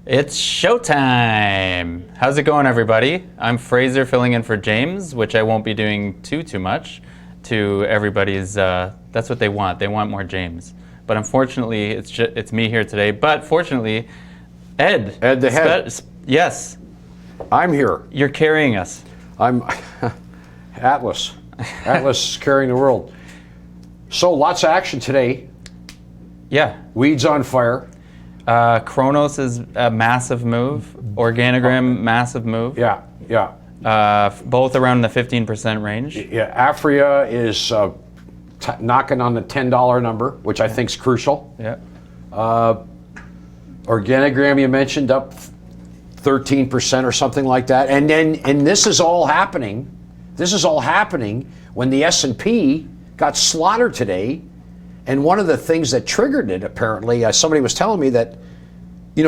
It's showtime! How's it going, everybody? I'm Fraser filling in for James, which I won't be doing too much to everybody's, that's what they want. They want more James. But unfortunately, it's me here today. But fortunately, Ed. Ed the head. Yes. I'm here. You're carrying us. I'm Atlas. Atlas is carrying the world. So lots of action today. Yeah. Weeds on fire. Cronos is a massive move. OrganiGram, massive move. Yeah. Both around the 15% range. Yeah. Aphria is knocking on the $10 number, which I think is crucial. Yeah. OrganiGram, you mentioned, up 13% or something like that. And this is all happening. This is all happening when the S&P got slaughtered today. And one of the things that triggered it, apparently, somebody was telling me that,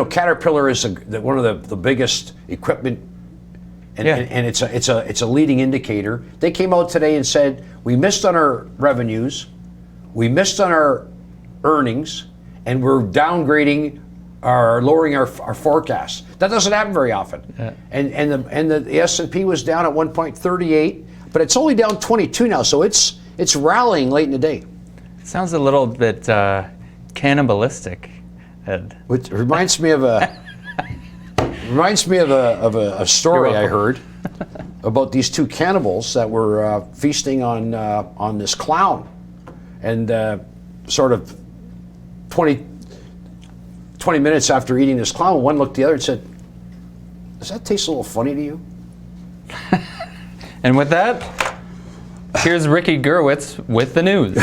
Caterpillar is one of the biggest equipment, and it's a leading indicator. They came out today and said, we missed on our revenues, we missed on our earnings, and we're downgrading lowering our forecast. That doesn't happen very often. Yeah. And the S&P was down at 1.38, but it's only down 22 now, so it's rallying late in the day. Sounds a little bit cannibalistic, Ed. Which reminds me of a story I heard about these two cannibals that were feasting on this clown, and sort of 20 minutes after eating this clown, one looked at the other and said, "Does that taste a little funny to you?" And with that, here's Ricky Gerwitz with the news.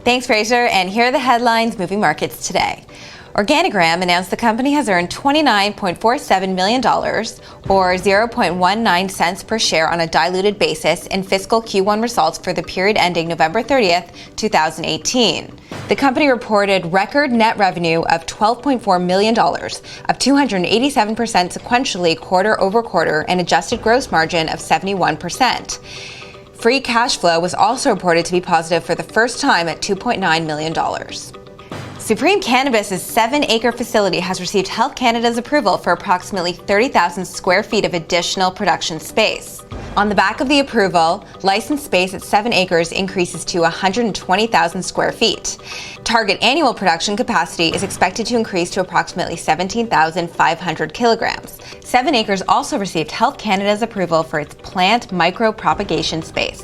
Thanks, Fraser, and here are the headlines moving markets today. OrganiGram announced the company has earned $29.47 million, or 0.19 cents per share on a diluted basis in fiscal Q1 results for the period ending November 30th, 2018. The company reported record net revenue of $12.4 million, up 287% sequentially quarter over quarter, and adjusted gross margin of 71%. Free cash flow was also reported to be positive for the first time at $2.9 million. Supreme Cannabis' 7-acre facility has received Health Canada's approval for approximately 30,000 square feet of additional production space. On the back of the approval, licensed space at 7 acres increases to 120,000 square feet. Target annual production capacity is expected to increase to approximately 17,500 kilograms. 7 acres also received Health Canada's approval for its plant micro-propagation space.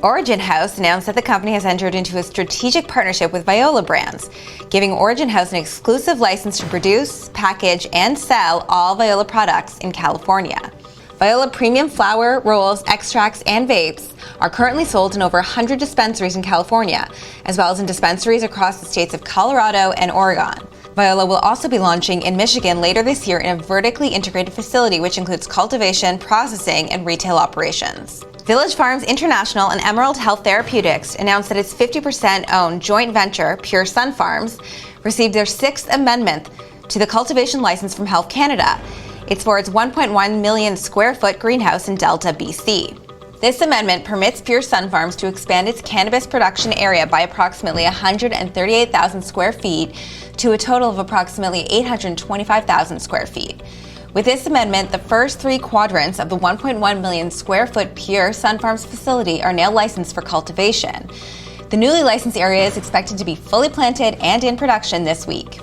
Origin House announced that the company has entered into a strategic partnership with Viola Brands, giving Origin House an exclusive license to produce, package, and sell all Viola products in California. Viola premium flower, rolls, extracts, and vapes are currently sold in over 100 dispensaries in California, as well as in dispensaries across the states of Colorado and Oregon. Viola will also be launching in Michigan later this year in a vertically integrated facility which includes cultivation, processing, and retail operations. Village Farms International and Emerald Health Therapeutics announced that its 50% owned joint venture, Pure Sunfarms, received their 6th amendment to the cultivation license from Health Canada. It's for its 1.1 million square foot greenhouse in Delta, BC. This amendment permits Pure Sunfarms to expand its cannabis production area by approximately 138,000 square feet to a total of approximately 825,000 square feet. With this amendment, the first 3 quadrants of the 1.1 million square foot Pure Sunfarms facility are now licensed for cultivation. The newly licensed area is expected to be fully planted and in production this week.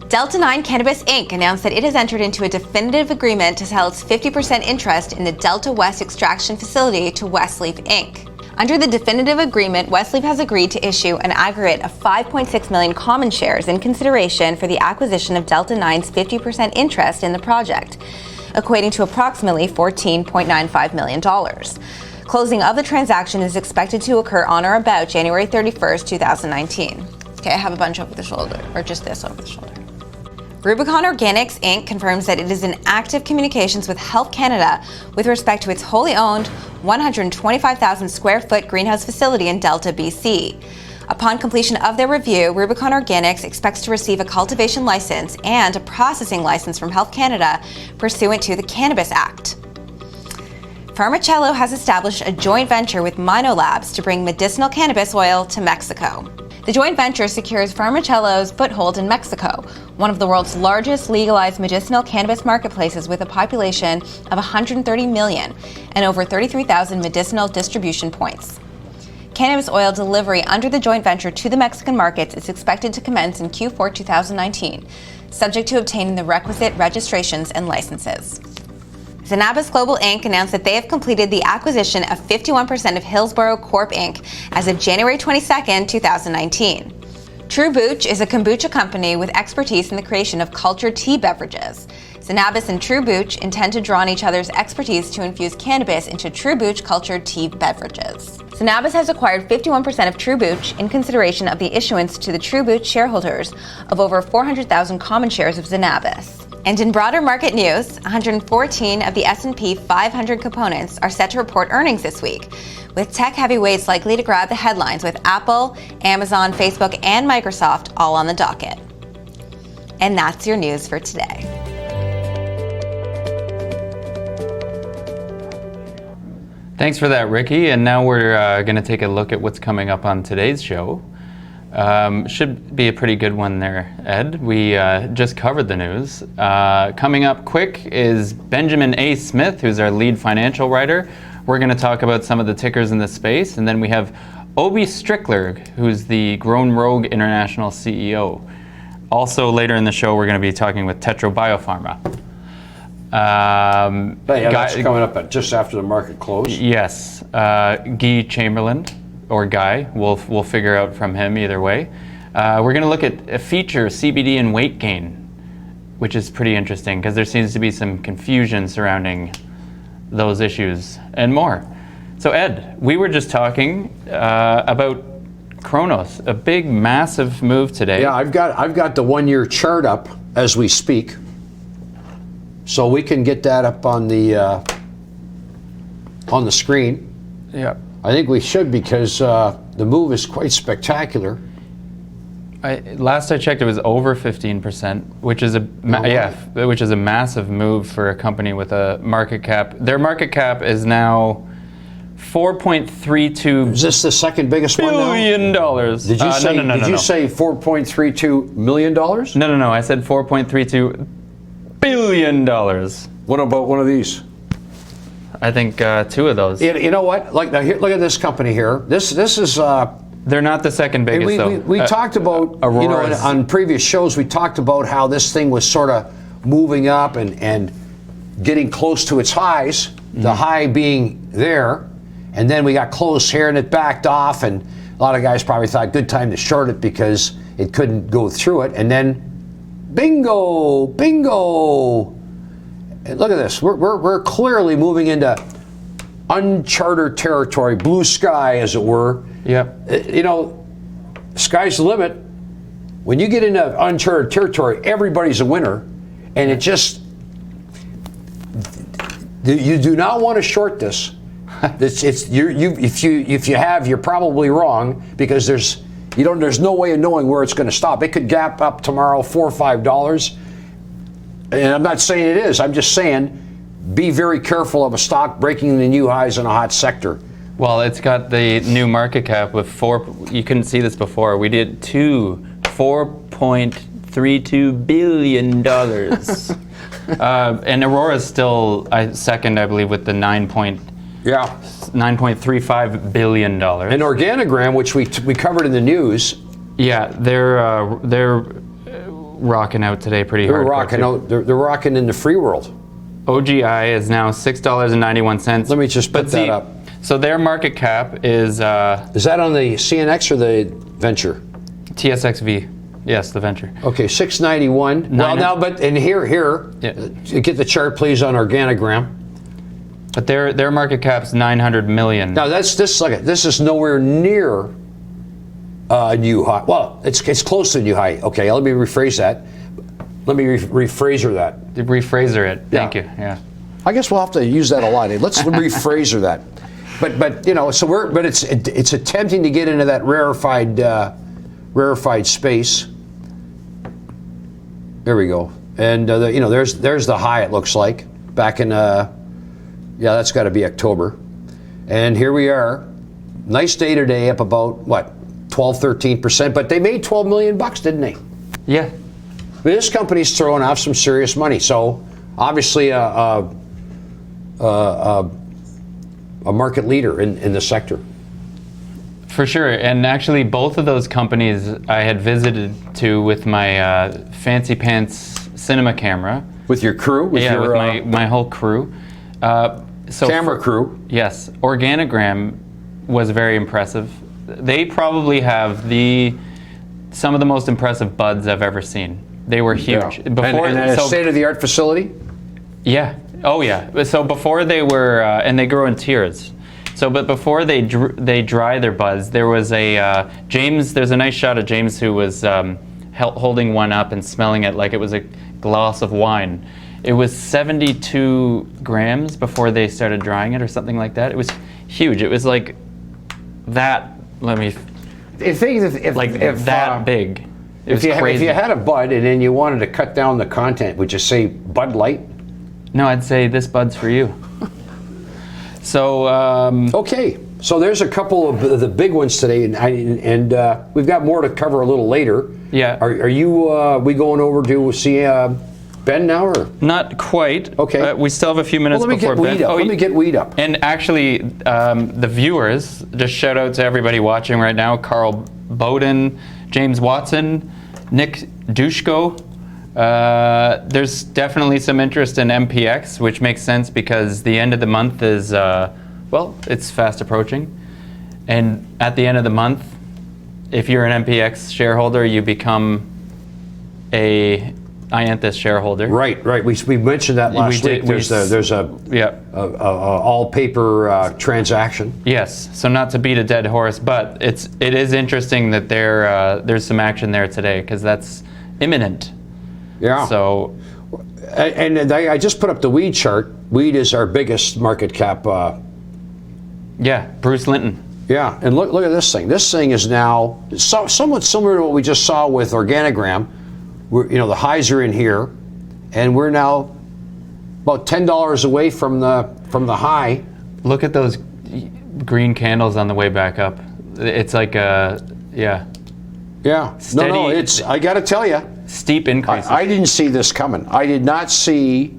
Delta 9 Cannabis Inc. announced that it has entered into a definitive agreement to sell its 50% interest in the Delta West extraction facility to Westleaf Inc. Under the definitive agreement, Westleaf has agreed to issue an aggregate of 5.6 million common shares in consideration for the acquisition of Delta 9's 50% interest in the project, equating to approximately $14.95 million. Closing of the transaction is expected to occur on or about January 31st, 2019. Okay, I have a bunch over the shoulder, or just this over the shoulder. Rubicon Organics Inc. confirms that it is in active communications with Health Canada with respect to its wholly owned 125,000 square foot greenhouse facility in Delta, BC. Upon completion of their review, Rubicon Organics expects to receive a cultivation license and a processing license from Health Canada pursuant to the Cannabis Act. Pharmacello has established a joint venture with Minolabs to bring medicinal cannabis oil to Mexico. The joint venture secures Farmacello's foothold in Mexico, one of the world's largest legalized medicinal cannabis marketplaces with a population of 130 million and over 33,000 medicinal distribution points. Cannabis oil delivery under the joint venture to the Mexican markets is expected to commence in Q4 2019, subject to obtaining the requisite registrations and licenses. Zenabis Global Inc. announced that they have completed the acquisition of 51% of Hillsborough Corp Inc. as of January 22, 2019. True Booch is a kombucha company with expertise in the creation of cultured tea beverages. Zenabis and True Booch intend to draw on each other's expertise to infuse cannabis into True Booch cultured tea beverages. Zenabis has acquired 51% of True Booch in consideration of the issuance to the True Booch shareholders of over 400,000 common shares of Zenabis. And in broader market news, 114 of the S&P 500 components are set to report earnings this week, with tech heavyweights likely to grab the headlines with Apple, Amazon, Facebook, and Microsoft all on the docket. And that's your news for today. Thanks for that, Ricky. And now we're going to take a look at what's coming up on today's show. Should be a pretty good one there, Ed. We just covered the news. Coming up quick is Benjamin A. Smith, who's our lead financial writer. We're going to talk about some of the tickers in the space. And then we have Obie Strickler, who's the Grown Rogue International CEO. Also, later in the show, we're going to be talking with Tetra Bio-Pharma. That's coming up just after the market close. Yes. Guy Chamberland. Or Guy, we'll figure out from him either way. We're going to look at a feature, CBD and weight gain, which is pretty interesting because there seems to be some confusion surrounding those issues and more. So Ed, we were just talking about Cronos, a big, massive move today. Yeah, I've got the 1-year chart up as we speak, so we can get that up on the screen. Yeah. I think we should because the move is quite spectacular. Last I checked, it was over 15%, which is which is a massive move for a company with a market cap. Their market cap is now $4.32. Is this the second biggest one now? Billion dollars. Did you say? Did you say $4.32 million? No. I said $4.32 billion. What about one of these? I think two of those. You know what? Like now, here, look at this company here. This is. They're not the second biggest though. We talked about Aurora's. on previous shows. We talked about how this thing was sort of moving up and getting close to its highs. Mm-hmm. The high being there, and then we got close here and it backed off. And a lot of guys probably thought good time to short it because it couldn't go through it. And then, bingo. Look at this. We're clearly moving into uncharted territory, blue sky, as it were. Yep. Sky's the limit. When you get into uncharted territory, everybody's a winner, and it just you do not want to short this. If you have, you're probably wrong because there's no way of knowing where it's going to stop. It could gap up tomorrow $4 or $5. And I'm not saying it is. I'm just saying be very careful of a stock breaking the new highs in a hot sector. Well, it's got the new market cap with you couldn't see this before. We did $4.32 billion. And Aurora's still second, I believe, with the $9.35 billion. And OrganiGram, which we covered in the news. Yeah, they're rocking out today pretty hard. They're rocking in the free world. OGI is now $6.91. Let me just put that up. So their market cap is... Is that on the CNX or the venture? TSXV. Yes, the venture. Okay, 691. Well, now, here, get the chart, please, on OrganiGram. But their market cap's $900 million. Now, this is nowhere near a new high. Well, it's close to a new high. Okay, let me rephrase that. Let me rephrase that. Rephraser it. Thank you. Yeah. I guess we'll have to use that a lot. Let's rephraser that. But it's attempting to get into that rarefied space. There we go. And there's the high. It looks like back in that's got to be October. And here we are. Nice day today, up about what 12, 13%, but they made 12 million bucks, didn't they? Yeah. This company's throwing off some serious money. So obviously a market leader in the sector. For sure, and actually both of those companies I had visited to with my fancy pants cinema camera. With your crew? With your, with my whole crew. Camera crew? Yes, OrganiGram was very impressive. They probably have some of the most impressive buds I've ever seen. They were huge. Yeah. Before, and a state-of-the-art facility? Yeah. Oh yeah. So before they were, and they grow in tiers. So, but before they dry their buds, there was a James. There's a nice shot of James who was holding one up and smelling it like it was a glass of wine. It was 72 grams before they started drying it, or something like that. It was huge. It was like that. Let me. If that big. If you had a bud and then you wanted to cut down the content, would you say Bud Light? No, I'd say this bud's for you. So okay, so there's a couple of the big ones today, and we've got more to cover a little later. Yeah. Are you? We going over to see Ben now, or not quite? Okay. We still have a few minutes before Ben. Let me get weed up. And actually, the viewers, just shout out to everybody watching right now: Carl Bowden, James Watson, Nick Dushko. There's definitely some interest in MPX, which makes sense because the end of the month is, it's fast approaching. And at the end of the month, if you're an MPX shareholder, you become a Ianthus shareholder. Right. We mentioned that last week. There's a all paper transaction. Yes. So not to beat a dead horse, but it is interesting that there's some action there today because that's imminent. Yeah. So, and I just put up the weed chart. Weed is our biggest market cap. Yeah, Bruce Linton. Yeah, and look at this thing. This thing is now somewhat similar to what we just saw with OrganiGram. The highs are in here, and we're now about $10 away from the high. Look at those green candles on the way back up. It's like Yeah. Steady, No, it's. I got to tell you. Steep increase. I didn't see this coming. I did not see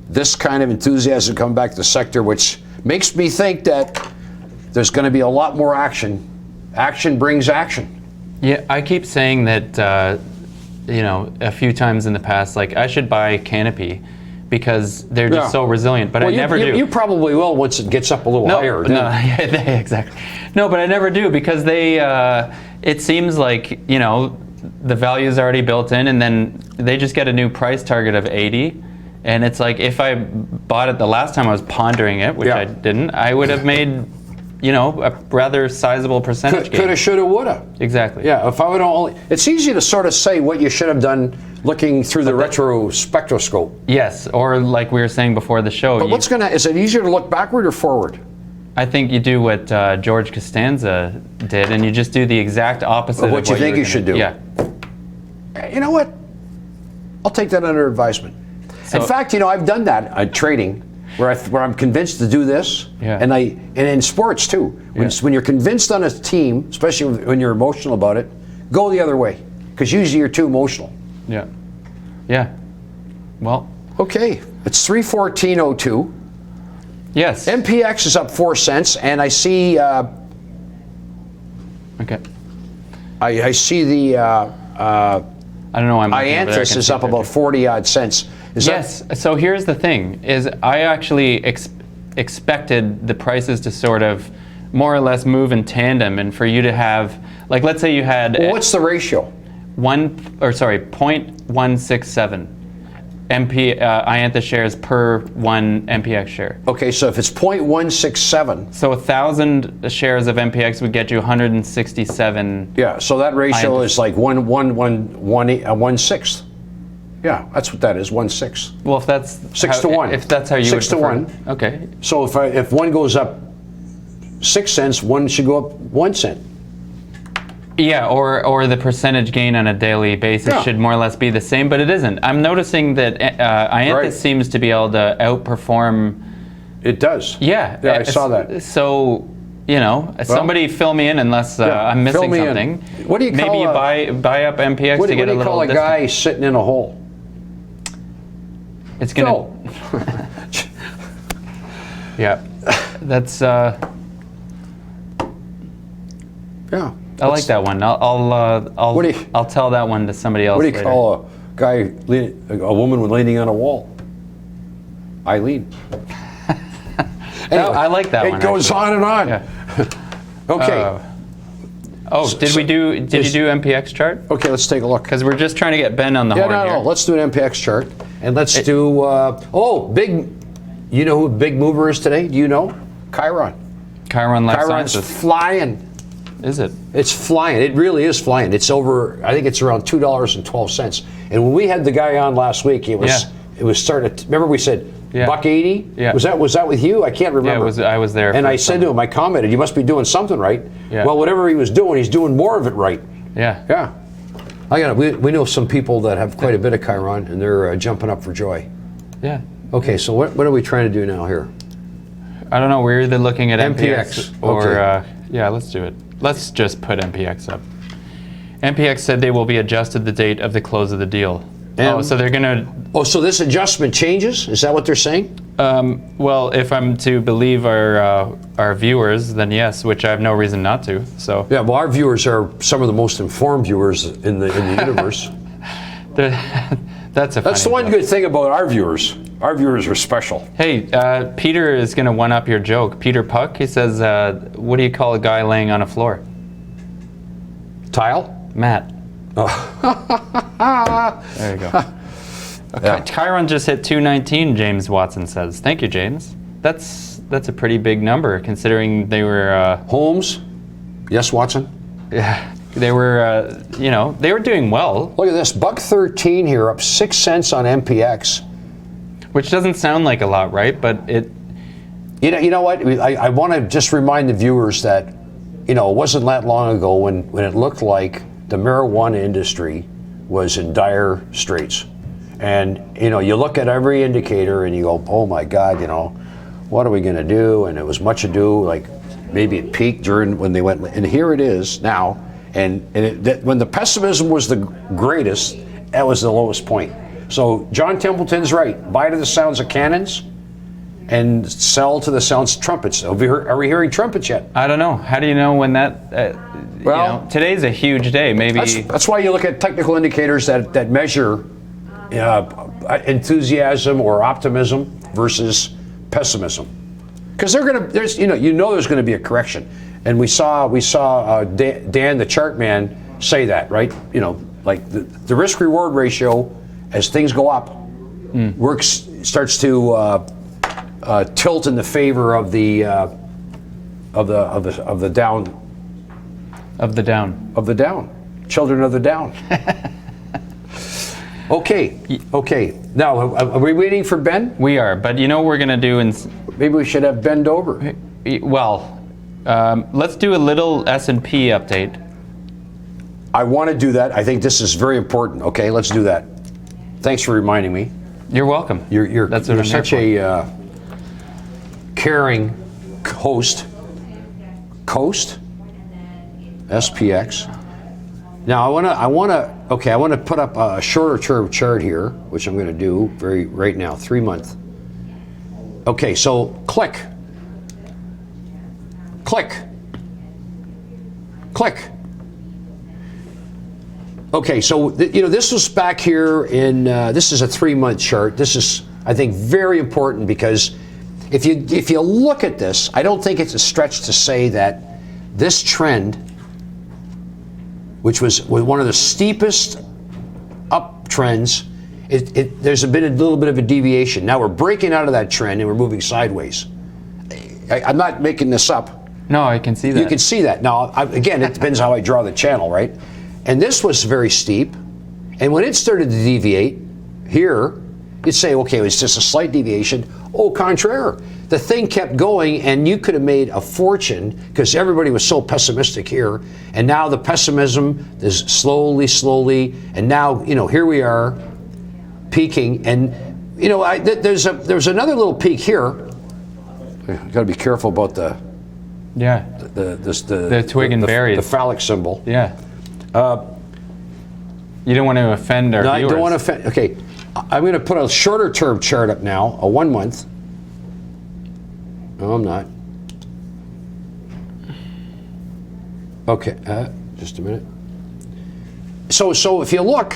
this kind of enthusiasm come back to the sector, which makes me think that there's going to be a lot more action. Action brings action. Yeah, I keep saying that, a few times in the past, like I should buy Canopy because they're just so resilient, but I never do. You probably will once it gets up a little higher. Exactly. No, but I never do because it seems like, the value is already built in, and then they just get a new price target of 80, and it's like if I bought it the last time I was pondering it, which I didn't, I would have made a rather sizable percentage gain. Coulda, shoulda, woulda. Exactly. Yeah, if I would only, it's easy to sort of say what you should have done looking through the retro spectroscope. Yes, or like we were saying before the show. But is it easier to look backward or forward? I think you do what George Costanza did, and you just do the exact opposite of what you think you should do. Yeah. You know what? I'll take that under advisement. In fact, I've done that on trading, where I'm convinced to do this, and in sports too. When you're convinced on a team, especially when you're emotional about it, go the other way, because usually you're too emotional. Yeah. Yeah. Well. Okay, it's 314.02. Yes. MPX is up 4 cents, and I see. Okay. I see the. I don't know why I'm Ianthus is up about 40 odd cents. So here's the thing: is I actually expected the prices to sort of more or less move in tandem, and for you to have, like, let's say you had. Well, what's the ratio? 0.167 Ianthus shares per one MPX share. Okay, so if it's 0.167. So 1,000 shares of MPX would get you 167. Yeah, so that ratio is like 1/6. Yeah, that's what that is, 1/6. Well, if that's 6 to 1. If that's how you 6 to 1. Okay. So if one goes up 6 cents, one should go up 1 cent. Yeah, or the percentage gain on a daily basis should more or less be the same, but it isn't. I'm noticing that Ianthus seems to be able to outperform. It does. Yeah. Yeah, I saw that. So, you know, somebody fill me in unless I'm missing something. What do you call maybe you buy up MPX to get a little. What do you call a guy sitting in a hole? It's gonna. Yeah, that's. Yeah. I like that one. I'll tell that one to somebody else. What do you call a guy, a woman leaning on a wall? Eileen. Anyway, I like that one. It goes on and on. Yeah. Okay. Did you do MPX chart? Okay, let's take a look. Because we're just trying to get Ben on the horn here. No. Let's do an MPX chart, and let's do. Big. You know who big mover is today? Do you know? Chiron. Chiron Life Chiron's Sciences. flying. Is it? It's flying. It really is flying. It's over. I think it's around $2.12. And when we had the guy on last week, it was starting to. Remember we said $1.80? Yeah. Was that with you? I can't remember. Yeah, I was there. And I said to him, I commented, you must be doing something right. Yeah. Well, whatever he was doing, he's doing more of it right. Yeah. Yeah. We know some people that have quite a bit of Chiron, and they're jumping up for joy. Yeah. Okay, so what are we trying to do now here? I don't know. We're either looking at MPX or okay. let's do it. Let's just put MPX up. MPX said they will be adjusted the date of the close of the deal. So they're gonna. So this adjustment changes? Is that what they're saying? Well, if I'm to believe our viewers, then yes, which I have no reason not to. So. Yeah. Well, our viewers are some of the most informed viewers in the universe. That's the one good thing about our viewers. Our viewers are special. Hey, Peter is going to one-up your joke. Peter Puck, he says, what do you call a guy laying on a floor? Tile? Matt. Oh. There you go. Okay. Chiron just hit 219, James Watson says. Thank you, James. That's a pretty big number, considering they were... Holmes? Yes, Watson? Yeah. They were, they were doing well. Look at this, $1.13 here, up 6 cents on MPX. Which doesn't sound like a lot, right? But it... You know what? I want to just remind the viewers that, it wasn't that long ago when it looked like the marijuana industry was in dire straits. And, you look at every indicator and you go, oh my God, what are we going to do? And it was much ado, like maybe it peaked when they went, and here it is now. And when the pessimism was the greatest, that was the lowest point. So John Templeton's right. Buy to the sounds of cannons and sell to the sounds of trumpets. Are we hearing trumpets yet? I don't know. How do you know when that... today's a huge day. Maybe... That's why you look at technical indicators that measure enthusiasm or optimism versus pessimism. Because there's going to be a correction. And we saw Dan, the chart man, say that, right? Like the risk-reward ratio, as things go up, starts to tilt in the favor of the down. Of the down. Of the down. Children of the down. Okay. Now, are we waiting for Ben? We are, but you know what we're going to do? Maybe we should have bend over. Well, let's do a little S&P update. I want to do that. I think this is very important. Okay, let's do that. Thanks for reminding me. You're welcome. You're such a caring host. SPX. Now I want to put up a shorter term chart here, which I'm going to do right now, 3 month. Okay, so click. Okay, so this was back here in this is a 3 month chart. This is, I think, very important because if you look at this, I don't think it's a stretch to say that this trend, which was one of the steepest uptrends, there's been a little bit of a deviation. Now we're breaking out of that trend and we're moving sideways. I'm not making this up. No, I can see that. You can see that. Now, again, it depends how I draw the channel, right? And this was very steep. And when it started to deviate here, you'd say, okay, it was just a slight deviation. Au contraire. The thing kept going, and you could have made a fortune because everybody was so pessimistic here. And now the pessimism is slowly, and now, here we are peaking. And, there's another little peak here. I've got to be careful about Yeah. The twig and berries. The phallic symbol. Yeah. You don't want to offend our No, viewers. I don't want to offend. Okay, I'm going to put a shorter term chart up now, a 1 month. No, I'm not. Okay, just a minute. So if you look,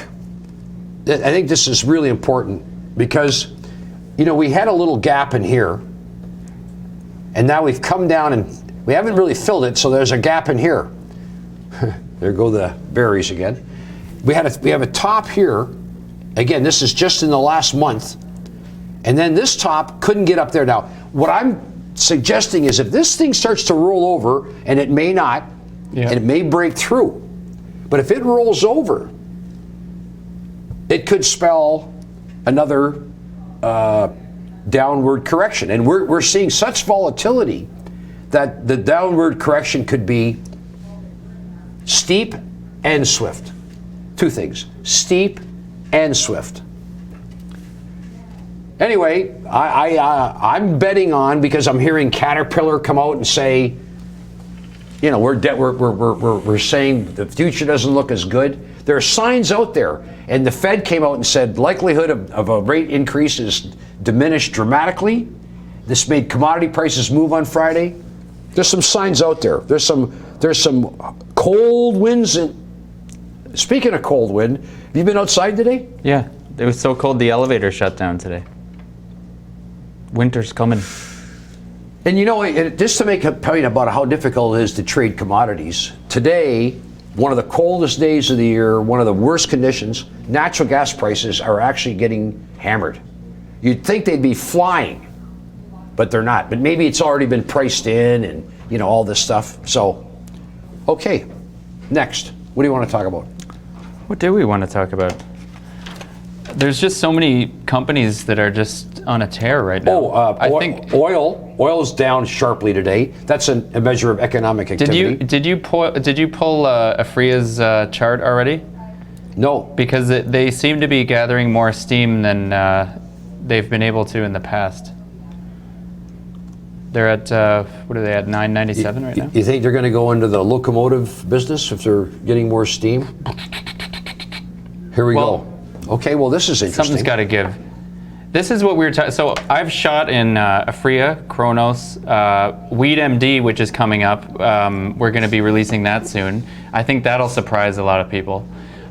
I think this is really important because, you know, we had a little gap in here, and now we've come down and we haven't really filled it, so there's a gap in here. There go the berries again. We have a top here. Again, this is just in the last month, and then this top couldn't get up there. Now, what I'm suggesting is if this thing starts to roll over, and it may not, and it may break through, but if it rolls over, it could spell another downward correction. And we're seeing such volatility that the downward correction could be steep and swift. Two things, steep and swift. Anyway, I'm betting on, because I'm hearing Caterpillar come out and say, you know, we're saying the future doesn't look as good. There are signs out there, and the Fed came out and said likelihood of a rate increase is diminished dramatically. This made commodity prices move on Friday. There's some signs out there. There's some cold winds. Speaking of cold wind, have you been outside today? Yeah, it was so cold the elevator shut down today. Winter's coming. And you know, just to make a point about how difficult it is to trade commodities, today, one of the coldest days of the year, one of the worst conditions, natural gas prices are actually getting hammered. You'd think they'd be flying, but they're not. But maybe it's already been priced in and, you know, all this stuff. So, okay, next. What do you want to talk about? What do we want to talk about? There's just so many companies that are just on a tear right now. I think oil's down sharply today. That's a measure of economic activity. Did you pull Aphria's chart already? No, because they seem to be gathering more steam than they've been able to in the past. They're at what are they at, 997 right now? You think they're going to go into the locomotive business if they're getting more steam? Here we go. Okay, well, this is interesting. Something's got to give. This is what we were talking. So I've shot in Aphria, Cronos, Weed MD, which is coming up. We're going to be releasing that soon. I think that'll surprise a lot of people.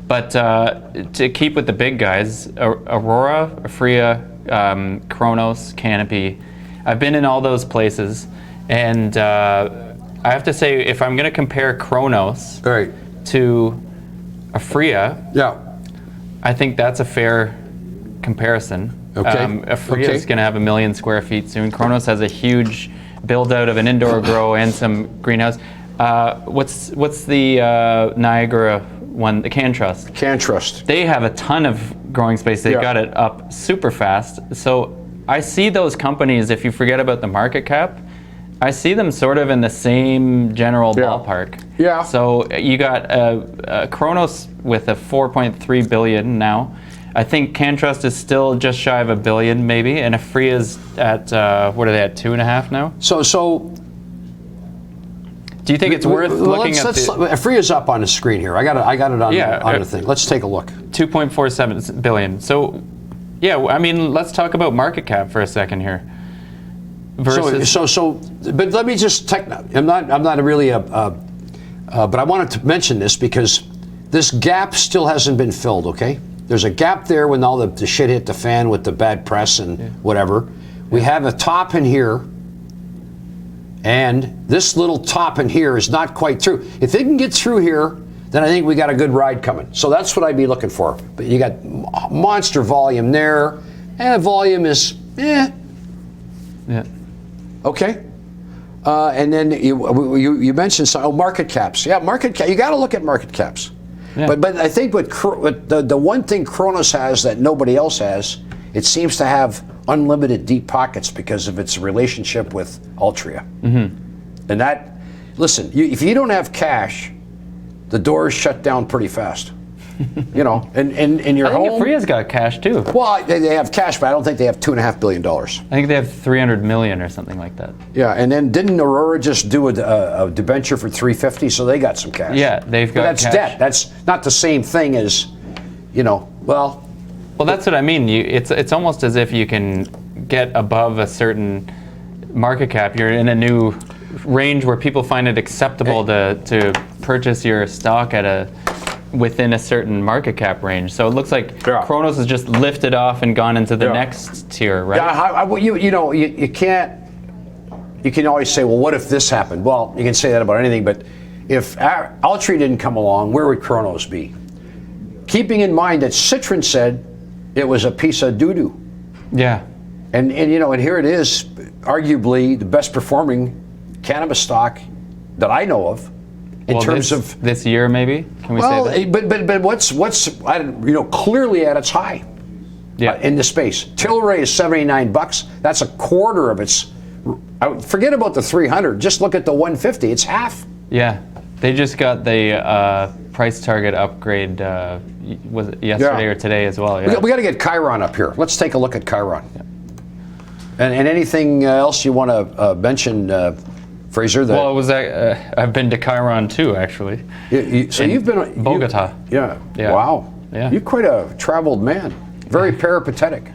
But to keep with the big guys, Aurora, Aphria, Cronos, Canopy. I've been in all those places, and I have to say, if I'm going to compare Cronos to Aphria, I think that's a fair comparison. Aphria is going to have 1 million square feet soon. Cronos has a huge build out of an indoor grow and some greenhouse. What's the Niagara one? The CanTrust. CanTrust. They have a ton of growing space. They've got it up super fast. So I see those companies, if you forget about the market cap, I see them sort of in the same general ballpark. Yeah. So you got Cronos with a 4.3 billion now. I think CanTrust is still just shy of $1 billion maybe, and Aphria's at what are they at, 2.5 now? So do you think it's worth looking at? Aphria's up on the screen here. I got it on the thing. Let's take a look. 2.47 billion. So yeah, I mean, let's talk about market cap for a second here. Versus but let me just I'm not really but I wanted to mention this because this gap still hasn't been filled. Okay, there's a gap there when all the shit hit the fan with the bad press and whatever. We have a top in here, and this little top in here is not quite through. If it can get through here, then I think we got a good ride coming. So that's what I'd be looking for. But you got monster volume there, and volume is okay. And then you mentioned market caps. Yeah, market cap. You got to look at market caps. Yeah. But I think what the one thing Cronos has that nobody else has, it seems to have unlimited deep pockets because of its relationship with Altria. Mm-hmm. And that, listen, if you don't have cash, the door is shut down pretty fast. You know, and your I think home. Aphria's got cash too. Well, they have cash, but I don't think they have $2.5 billion. I think they have 300 million or something like that. Yeah, and then didn't Aurora just do a debenture for 350? So they got some cash. Yeah, they've got but that's cash. debt. That's not the same thing as, you know, well, that's what I mean. It's almost as if you can get above a certain market cap. You're in a new range where people find it acceptable to purchase your stock at within a certain market cap range. So it looks like Cronos has just lifted off and gone into the next tier, right? Yeah, you can't. You can always say, well, what if this happened? Well, you can say that about anything, but if Altria didn't come along, where would Cronos be? Keeping in mind that Citron said it was a piece of doo-doo. Yeah. And here it is, arguably the best performing cannabis stock that I know of. In terms of this year, maybe, can we say that? But what's clearly at its high, in the space. Tilray is $79. That's a quarter of its. Forget about the 300. Just look at the 150. It's half. Yeah, they just got the price target upgrade. Was it yesterday or today as well? Yeah. We got to get Chiron up here. Let's take a look at Chiron. Yeah. And anything else you want to mention? Fraser, well, it was. I've been to Chiron too, actually. So you've been Bogota. Yeah. Wow. Yeah. You're quite a traveled man. Very peripatetic.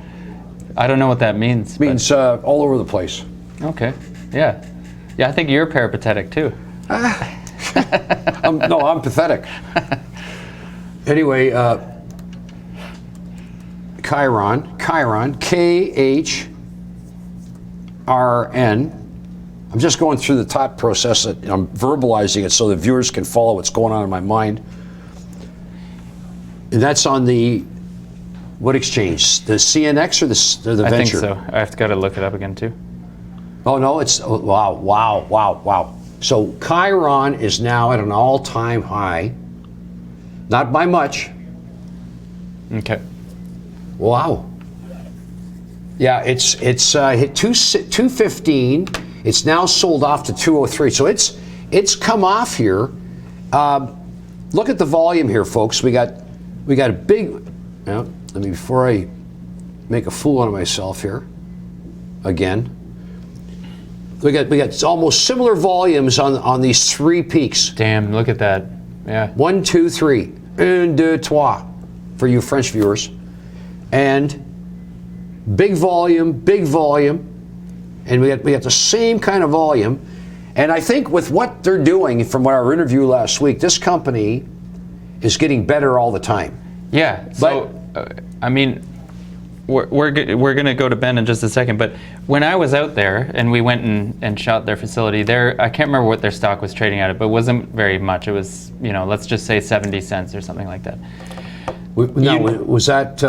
I don't know what that means. It means all over the place. Okay. Yeah. Yeah. I think you're peripatetic too. I'm pathetic. Anyway, Chiron, KHRN. I'm just going through the thought process. I'm verbalizing it so the viewers can follow what's going on in my mind. And that's on what exchange? The CNX or the I venture? think so. I've got to look it up again too. Oh no, wow. So Chiron is now at an all-time high. Not by much. Okay. Wow. Yeah, it's hit 215. It's now sold off to 203. So it's come off here. Look at the volume here, folks. We got a big. Before I make a fool out of myself here, again. We got almost similar volumes on these three peaks. Damn! Look at that. Yeah. 1, 2, 3. Un, deux, trois, for you French viewers, and big volume, and we got the same kind of volume. And I think with what they're doing, from our interview last week, this company is getting better all the time. Yeah. So, I mean, we're going to go to Ben in just a second, but when I was out there and we went and shot their facility there, I can't remember what their stock was trading at, but it wasn't very much. It was, let's just say 70 cents or something like that. Was that?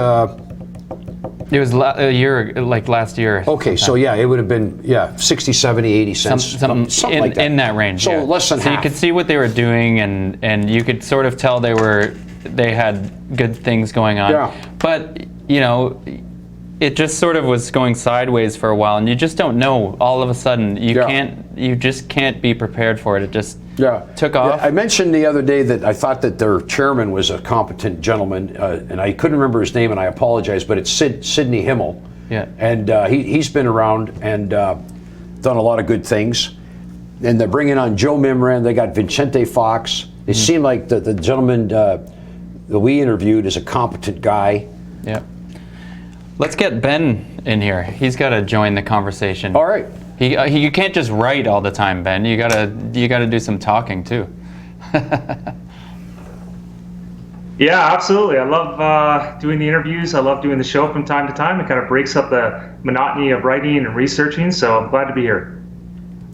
It was a year, like last year. Okay, so yeah, it would have been 60, 70, 80 cents, something like that. In that range. So less than half. So you could see what they were doing, and you could sort of tell they had good things going on. Yeah. But it just sort of was going sideways for a while, and you just don't know. All of a sudden, you just can't be prepared for it. It just took off. Yeah, I mentioned the other day that I thought that their chairman was a competent gentleman, and I couldn't remember his name, and I apologize, but it's Sidney Himmel. Yeah. And he's been around and done a lot of good things. And they're bringing on Joe Mimran. They got Vicente Fox. It seemed like the gentleman that we interviewed is a competent guy. Yeah. Let's get Ben in here. He's got to join the conversation. All right. You can't just write all the time, Ben. You gotta do some talking too. Yeah, absolutely. I love doing the interviews. I love doing the show from time to time. It kind of breaks up the monotony of writing and researching. So I'm glad to be here.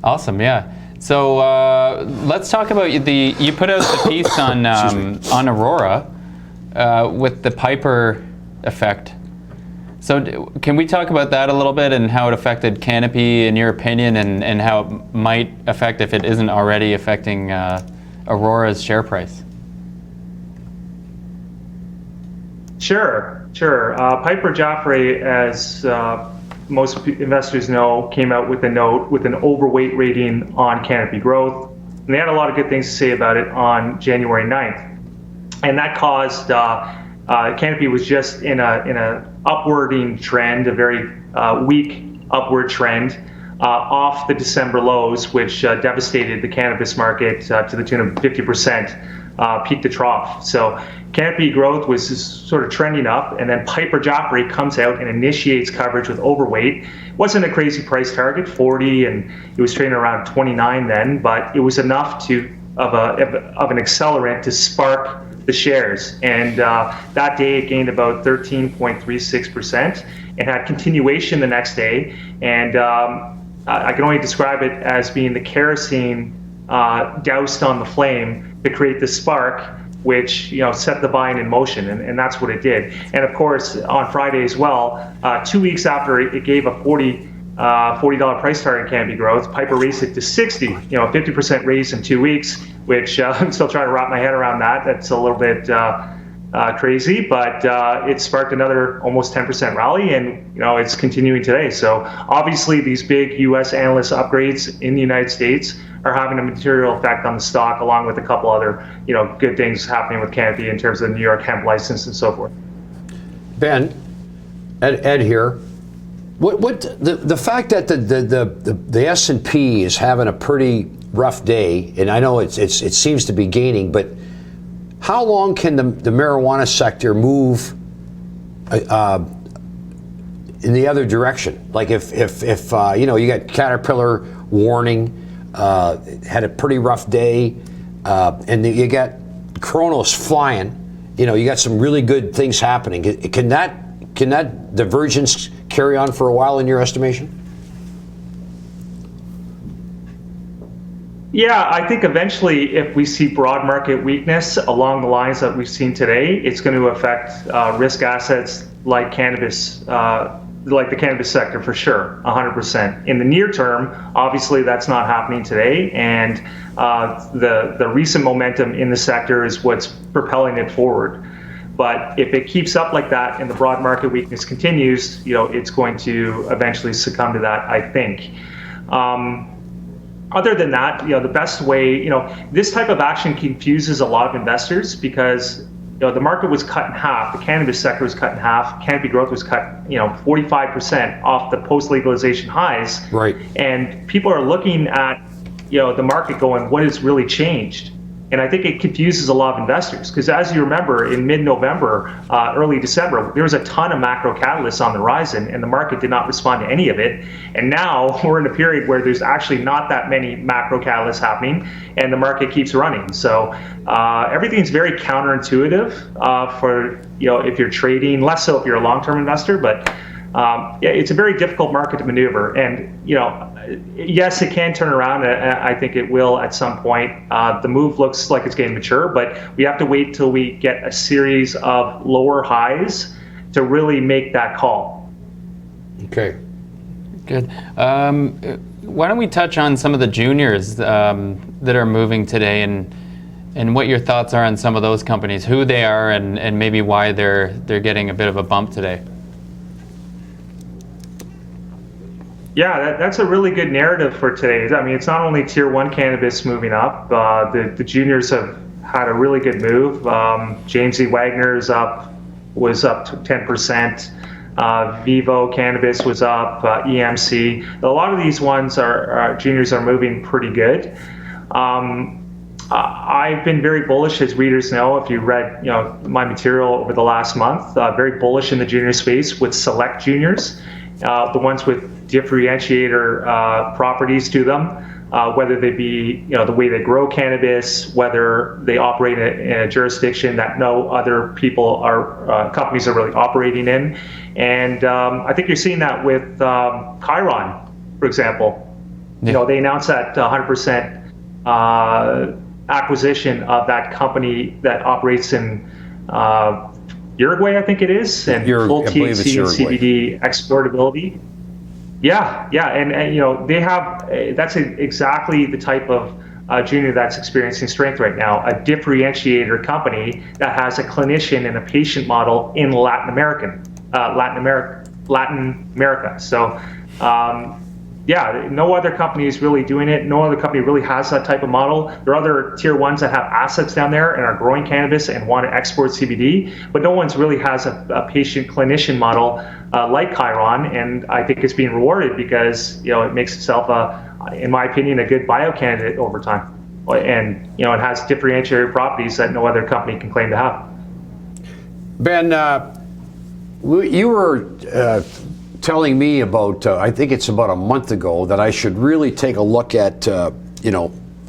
Awesome. Yeah. So let's talk about you put out the piece on Aurora with the Piper effect. So can we talk about that a little bit and how it affected Canopy in your opinion, and how it might affect, if it isn't already affecting, Aurora's share price? Sure. Piper Jaffray, as most investors know, came out with a note with an overweight rating on Canopy Growth. And they had a lot of good things to say about it on January 9th. and that caused Canopy was just in a upwarding trend, a very weak upward trend off the December lows, which devastated the cannabis market to the tune of 50% peak to trough. So Canopy Growth was just sort of trending up, and then Piper Jaffray comes out and initiates coverage with overweight. It wasn't a crazy price target, 40, and it was trading around 29 then, but it was enough of an accelerant to spark the shares. And that day it gained about 13.36% and had continuation the next day. And I can only describe it as being the kerosene doused on the flame to create the spark, which set the buying in motion, and that's what it did. And of course, on Friday as well, 2 weeks after it gave a $40 price target Canopy Growth, Piper raised it to 60, 50% raise in 2 weeks, which I'm still trying to wrap my head around that. That's a little bit crazy, but it sparked another almost 10% rally, and it's continuing today. So obviously these big US analyst upgrades in the United States are having a material effect on the stock, along with a couple other good things happening with Canopy in terms of the New York hemp license and so forth. Ben, Ed here. What the fact that the S&P is having a pretty rough day, and I know it seems to be gaining, but how long can the marijuana sector move in the other direction? Like if you got Caterpillar warning, had a pretty rough day, and you got Cronos flying, you got some really good things happening. Can that divergence carry on for a while in your estimation? Yeah, I think eventually, if we see broad market weakness along the lines that we've seen today, it's going to affect risk assets like cannabis, like the cannabis sector for sure, 100%. In the near term, obviously that's not happening today, and the recent momentum in the sector is what's propelling it forward. But if it keeps up like that and the broad market weakness continues, it's going to eventually succumb to that, I think. Other than that, the best way, this type of action confuses a lot of investors because the market was cut in half, the cannabis sector was cut in half, Canopy Growth was cut 45% off the post-legalization highs. Right. And people are looking at the market going, what has really changed? And I think it confuses a lot of investors because, as you remember, in mid-November, early December, there was a ton of macro catalysts on the horizon, and the market did not respond to any of it. And now we're in a period where there's actually not that many macro catalysts happening, and the market keeps running. So everything's very counterintuitive for if you're trading, less so if you're a long-term investor, but it's a very difficult market to maneuver. And yes, it can turn around. I think it will at some point. The move looks like it's getting mature, but we have to wait till we get a series of lower highs to really make that call. Okay. Good. Why don't we touch on some of the juniors that are moving today, and what your thoughts are on some of those companies, who they are, and maybe why they're getting a bit of a bump today. Yeah, that's a really good narrative for today. I mean, it's not only tier one cannabis moving up. The juniors have had a really good move. James E. Wagner was up to 10%. Vivo Cannabis was up. EMC. A lot of these ones juniors are moving pretty good. I've been very bullish, as readers know, if you read my material over the last month. Very bullish in the junior space with select juniors, the ones with differentiator properties to them, whether they be the way they grow cannabis, whether they operate in a jurisdiction that no other companies are really operating in. And I think you're seeing that with Chiron, for example. Yeah. They announced that 100% acquisition of that company that operates in Uruguay, I think it is, and full THC and CBD exportability. Yeah, and they have, that's exactly the type of junior that's experiencing strength right now, a differentiator company that has a clinician and a patient model in Latin America. So yeah, no other company is really doing it. No other company really has that type of model. There are other tier ones that have assets down there and are growing cannabis and want to export CBD, but no one's really has a patient clinician model like Chiron, and I think it's being rewarded because it makes itself in my opinion, a good bio candidate over time, and it has differentiated properties that no other company can claim to have. Ben, you were telling me about, I think it's about a month ago, that I should really take a look at,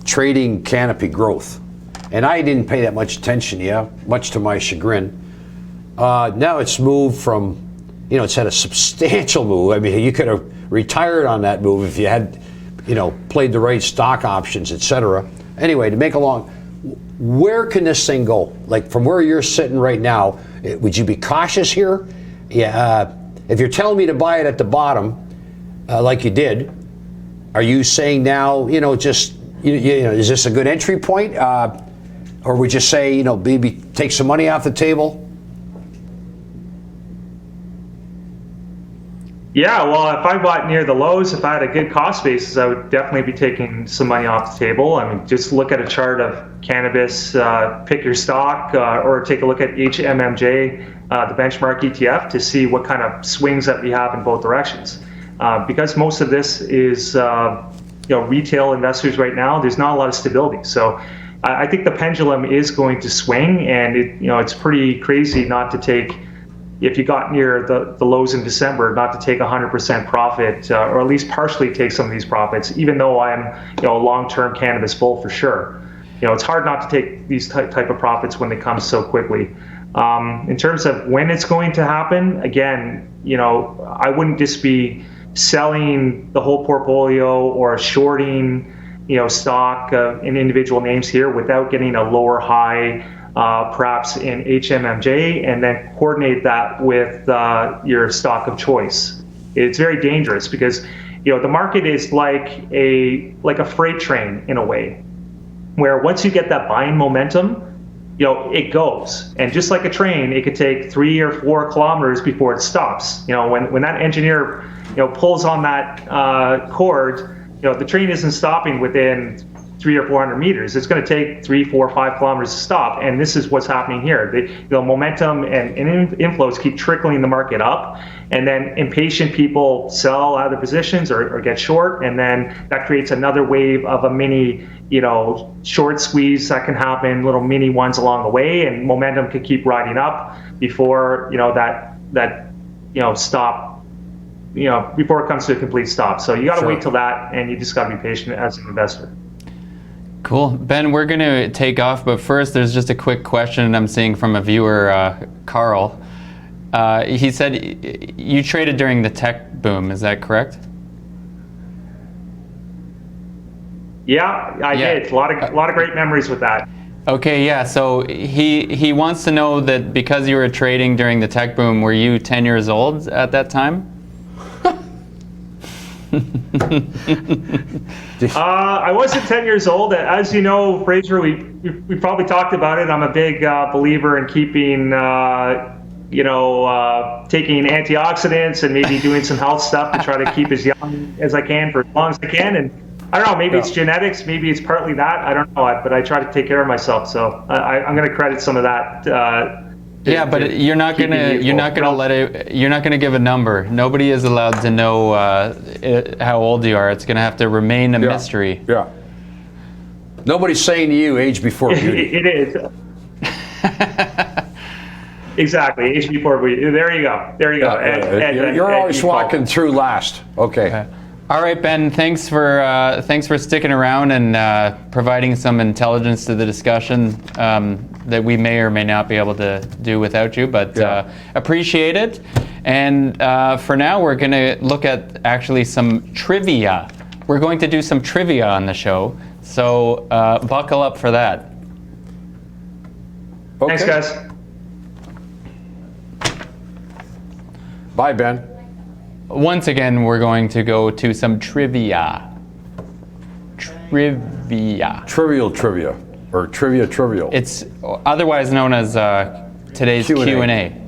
trading Canopy Growth. And I didn't pay that much attention, much to my chagrin. Now it's moved from, it's had a substantial move. I mean, you could have retired on that move if you had, played the right stock options, etc. Anyway, to make a long, where can this thing go? Like from where you're sitting right now, would you be cautious here? Yeah. If you're telling me to buy it at the bottom, like you did, are you saying now, is this a good entry point? Or would you say, maybe take some money off the table? Yeah, well, if I bought near the lows, if I had a good cost basis, I would definitely be taking some money off the table. I mean, just look at a chart of cannabis, pick your stock, or take a look at HMMJ, the benchmark ETF, to see what kind of swings that we have in both directions. Because most of this is, retail investors right now, there's not a lot of stability. So I think the pendulum is going to swing, and it's pretty crazy not to take, if you got near the lows in December, not to take 100% profit, or at least partially take some of these profits, even though I'm a long-term cannabis bull for sure. It's hard not to take these type of profits when they come so quickly. In terms of when it's going to happen, again, I wouldn't just be selling the whole portfolio or shorting, stock in individual names here without getting a lower high, perhaps in HMMJ, and then coordinate that with your stock of choice. It's very dangerous because the market is like a freight train in a way, where once you get that buying momentum, it goes. And just like a train, it could take 3 or 4 kilometers before it stops. When that engineer pulls on that cord, the train isn't stopping within 300 or 400 meters. It's going to take 3, 4, 5 kilometers to stop, and this is what's happening here. The momentum and inflows keep trickling the market up, and then impatient people sell out of their positions or get short, and then that creates another wave of a mini, short squeeze that can happen, little mini ones along the way, and momentum could keep riding up before that stop. Before it comes to a complete stop. So you got to wait till that, and you just got to be patient as an investor. Cool. Ben, we're going to take off, but first there's just a quick question I'm seeing from a viewer, Carl. He said you traded during the tech boom, is that correct? Yeah, I did. A lot of great memories with that. Okay, yeah, so he wants to know that because you were trading during the tech boom, were you 10 years old at that time? I wasn't 10 years old. As you know, Fraser, we probably talked about it. I'm a big believer in keeping, taking antioxidants and maybe doing some health stuff to try to keep as young as I can for as long as I can. And I don't know, maybe it's genetics, maybe it's partly that. I don't know, but I try to take care of myself. So I'm going to credit some of that. But you're not gonna give a number. Nobody is allowed to know how old you are. It's gonna have to remain a mystery. Yeah. Nobody's saying to you age before beauty. It is. Exactly, age before beauty. There you go. You're always walking through last. Okay. All right, Ben. Thanks for sticking around and providing some intelligence to the discussion that we may or may not be able to do without you, but appreciate it. And for now, we're going to look at actually some trivia. We're going to do some trivia on the show, so buckle up for that. Okay. Thanks, guys. Bye, Ben. Once again, we're going to go to some trivia. Trivial. Or trivial. It's otherwise known as today's Q&A.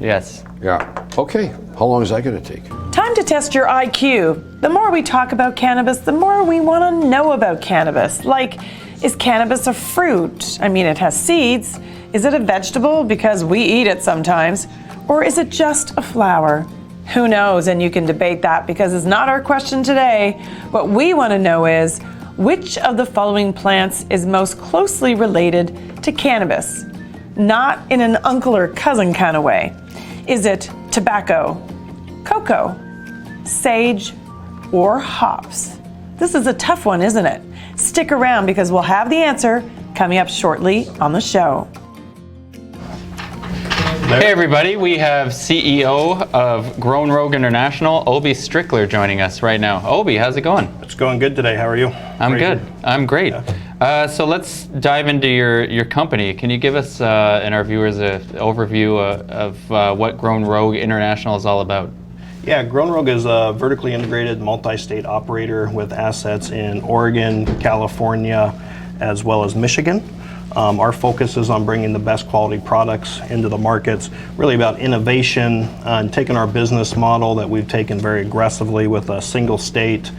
Yes. Yeah. Okay. How long is that going to take? Time to test your IQ. The more we talk about cannabis, the more we want to know about cannabis. Like, is cannabis a fruit? I mean, it has seeds. Is it a vegetable? Because we eat it sometimes. Or is it just a flower? Who knows? And you can debate that because it's not our question today. What we want to know is, which of the following plants is most closely related to cannabis? Not in an uncle or cousin kind of way. Is it tobacco, cocoa, sage, or hops? This is a tough one, isn't it? Stick around because we'll have the answer coming up shortly on the show. Hey everybody, we have CEO of Grown Rogue International, Obie Strickler, joining us right now. Obie, how's it going? It's going good today. How are you? I'm good. I'm great. So let's dive into your company. Can you give us and our viewers an overview of what Grown Rogue International is all about? Yeah, Grown Rogue is a vertically integrated multi-state operator with assets in Oregon, California, as well as Michigan. Our focus is on bringing the best quality products into the markets, really about innovation and taking our business model that we've taken very aggressively with a single state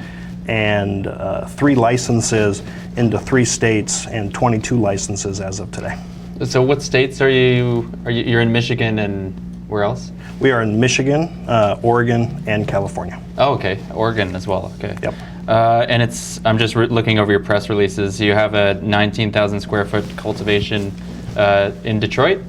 and 3 licenses into 3 states and 22 licenses as of today. So what states are you? You're in Michigan and where else? We are in Michigan, Oregon, and California. Oh, okay. Oregon as well. Okay. Yep. And I'm just looking over your press releases. You have a 19,000 square foot cultivation in Detroit.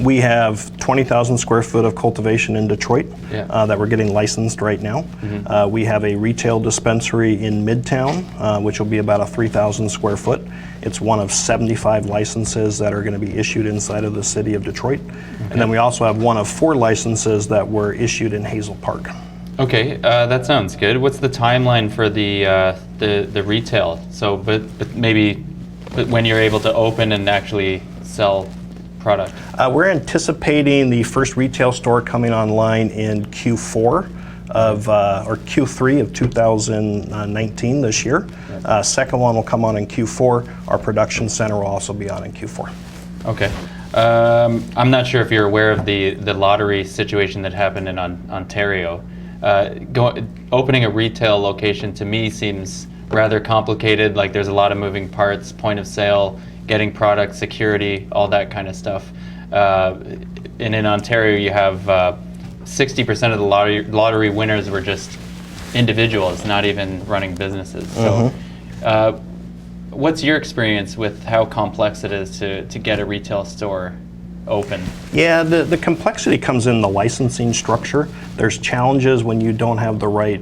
We have 20,000 square foot of cultivation in Detroit that we're getting licensed right now. Mm-hmm. We have a retail dispensary in Midtown, which will be about a 3,000 square foot. It's one of 75 licenses that are going to be issued inside of the city of Detroit. Okay. And then we also have one of 4 licenses that were issued in Hazel Park. Okay, that sounds good. What's the timeline for the retail? So, but when you're able to open and actually sell product? We're anticipating the first retail store coming online in Q4 of or Q3 of 2019 this year. Second one will come on in Q4. Our production center will also be on in Q4. Okay. I'm not sure if you're aware of the lottery situation that happened in Ontario. Opening a retail location to me seems rather complicated. Like there's a lot of moving parts, point of sale, getting product, security, all that kind of stuff. And in Ontario, you have 60% of the lottery winners were just individuals, not even running businesses. So, what's your experience with how complex it is to get a retail store open? Yeah, the complexity comes in the licensing structure. There's challenges when you don't have the right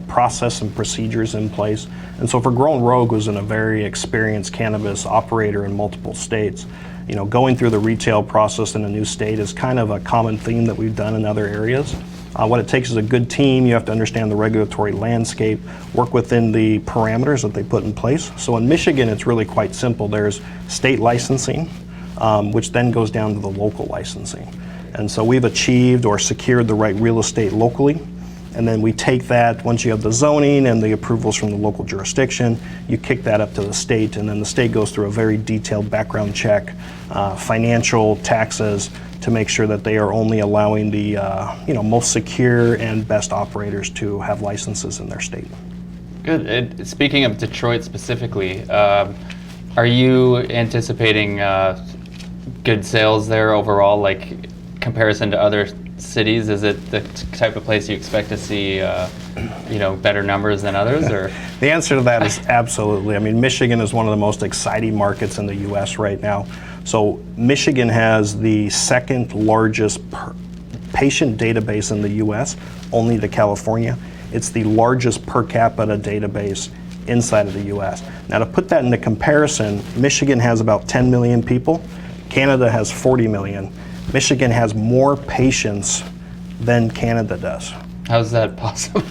process and procedures in place. And so for Grown Rogue was a very experienced cannabis operator in multiple states. You know, going through the retail process in a new state is kind of a common theme that we've done in other areas. What it takes is a good team. You have to understand the regulatory landscape, work within the parameters that they put in place. So in Michigan, it's really quite simple. There's state licensing, which then goes down to the local licensing. And so we've achieved or secured the right real estate locally. And then we take that, once you have the zoning and the approvals from the local jurisdiction, you kick that up to the state, and then the state goes through a very detailed background check, financial, taxes, to make sure that they are only allowing the most secure and best operators to have licenses in their state. Good. Speaking of Detroit specifically, are you anticipating good sales there overall, like comparison to other cities? Is it the type of place you expect to see better numbers than others? Or The answer to that is absolutely. I mean, Michigan is one of the most exciting markets in the US right now. So Michigan has the second largest patient database in the US, only to California. It's the largest per capita database inside of the US. Now, to put that into comparison, Michigan has about 10 million people. Canada has 40 million. Michigan has more patients than Canada does. How's that possible?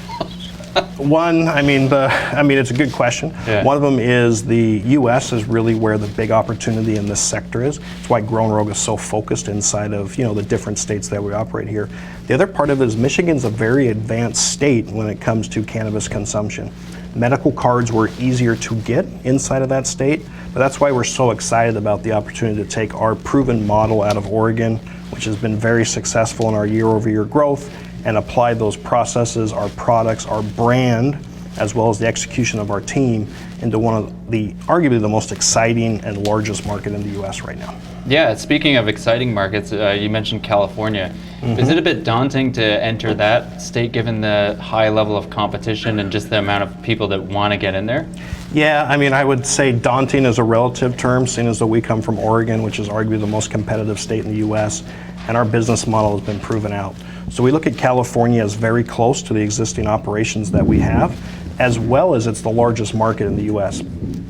It's a good question. Yeah. One of them is the U.S. is really where the big opportunity in this sector is. It's why Grown Rogue is so focused inside of the different states that we operate here. The other part of it is Michigan's a very advanced state when it comes to cannabis consumption. Medical cards were easier to get inside of that state, but that's why we're so excited about the opportunity to take our proven model out of Oregon, which has been very successful in our year-over-year growth, and apply those processes, our products, our brand, as well as the execution of our team into one of the, arguably the most exciting and largest market in the U.S. right now. Yeah, speaking of exciting markets, you mentioned California. Is it a bit daunting to enter that state given the high level of competition and just the amount of people that want to get in there? Yeah, I mean, I would say daunting is a relative term, seeing as though we come from Oregon, which is arguably the most competitive state in the U.S., and our business model has been proven out. So we look at California as very close to the existing operations that we have, as well as it's the largest market in the U.S.,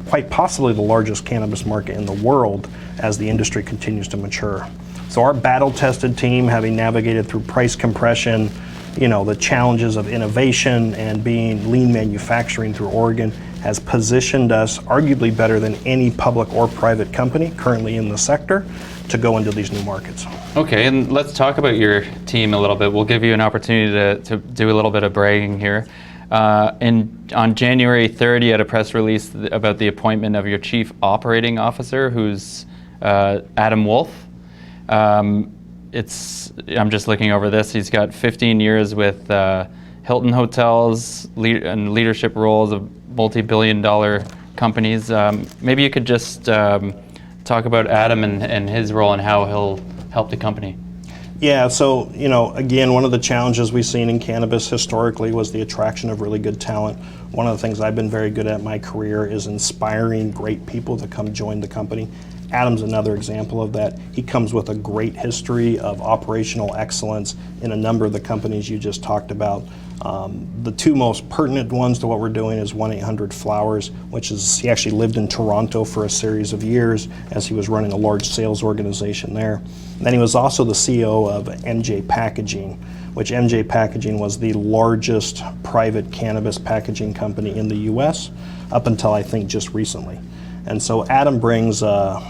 quite possibly the largest cannabis market in the world as the industry continues to mature. So our battle-tested team, having navigated through price compression, the challenges of innovation and being lean manufacturing through Oregon, has positioned us arguably better than any public or private company currently in the sector to go into these new markets. Okay, and let's talk about your team a little bit. We'll give you an opportunity to do a little bit of bragging here. On January 3rd, you had a press release about the appointment of your Chief Operating Officer, who's Adam Wolf. I'm just looking over this. He's got 15 years with Hilton Hotels and leadership roles of multi-billion-dollar companies. Maybe you could just talk about Adam and his role and how he'll help the company. Yeah, so, again, one of the challenges we've seen in cannabis historically was the attraction of really good talent. One of the things I've been very good at in my career is inspiring great people to come join the company. Adam's another example of that. He comes with a great history of operational excellence in a number of the companies you just talked about. The two most pertinent ones to what we're doing is 1-800-Flowers, which is, he actually lived in Toronto for a series of years as he was running a large sales organization there. And then he was also the CEO of MJ Packaging, which MJ Packaging was the largest private cannabis packaging company in the US up until I think just recently. And so Adam brings a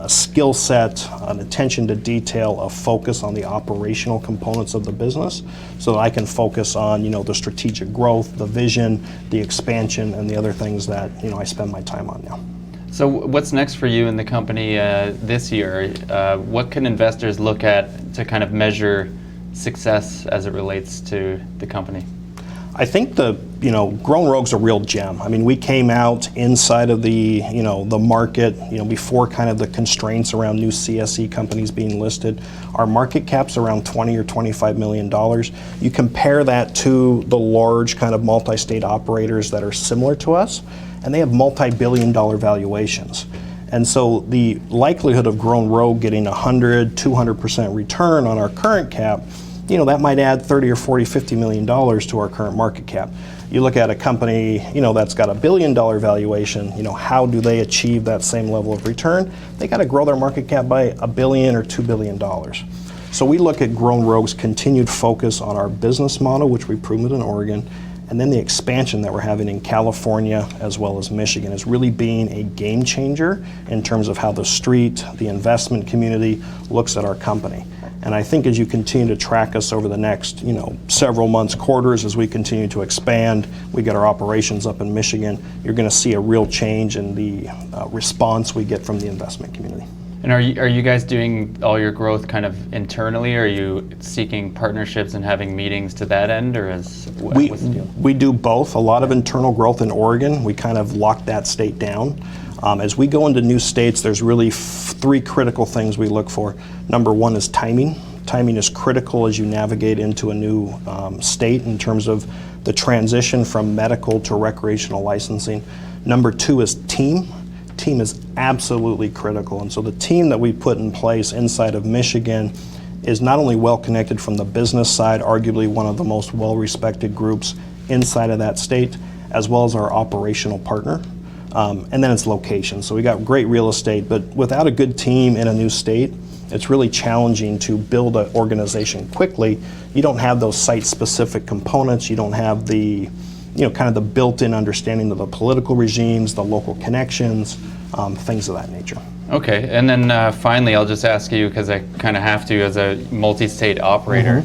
skill set, an attention to detail, a focus on the operational components of the business so that I can focus on, the strategic growth, the vision, the expansion, and the other things that, I spend my time on now. So what's next for you in the company this year? What can investors look at to kind of measure success as it relates to the company? I think Grown Rogue's a real gem. I mean, we came out inside of the market, before kind of the constraints around new CSE companies being listed. Our market cap's around $20 or $25 million. You compare that to the large kind of multi-state operators that are similar to us, and they have multi-billion-dollar valuations. And so the likelihood of Grown Rogue getting 100, 200% return on our current cap, that might add $30 or $40, $50 million to our current market cap. You look at a company, that's got $1 billion valuation, how do they achieve that same level of return? They got to grow their market cap by $1 billion or $2 billion. So we look at Grown Rogue's continued focus on our business model, which we've proven in Oregon, and then the expansion that we're having in California as well as Michigan is really being a game changer in terms of how the street, the investment community looks at our company. And I think as you continue to track us over the next, several months, quarters, as we continue to expand, we get our operations up in Michigan, you're going to see a real change in the response we get from the investment community. And are you guys doing all your growth kind of internally, or are you seeking partnerships and having meetings to that end, or what's the deal? We do both. A lot of internal growth in Oregon. We kind of locked that state down. As we go into new states, there's really three critical things we look for. Number one is timing. Timing is critical as you navigate into a new state in terms of the transition from medical to recreational licensing. Number two is team. Team is absolutely critical. And so the team that we put in place inside of Michigan is not only well connected from the business side, arguably one of the most well-respected groups inside of that state, as well as our operational partner. And then it's location. So we got great real estate, but without a good team in a new state, it's really challenging to build an organization quickly. You don't have those site-specific components. You don't have the, kind of the built-in understanding of the political regimes, the local connections, things of that nature. Okay, and then finally, I'll just ask you, because I kind of have to as a multi-state operator,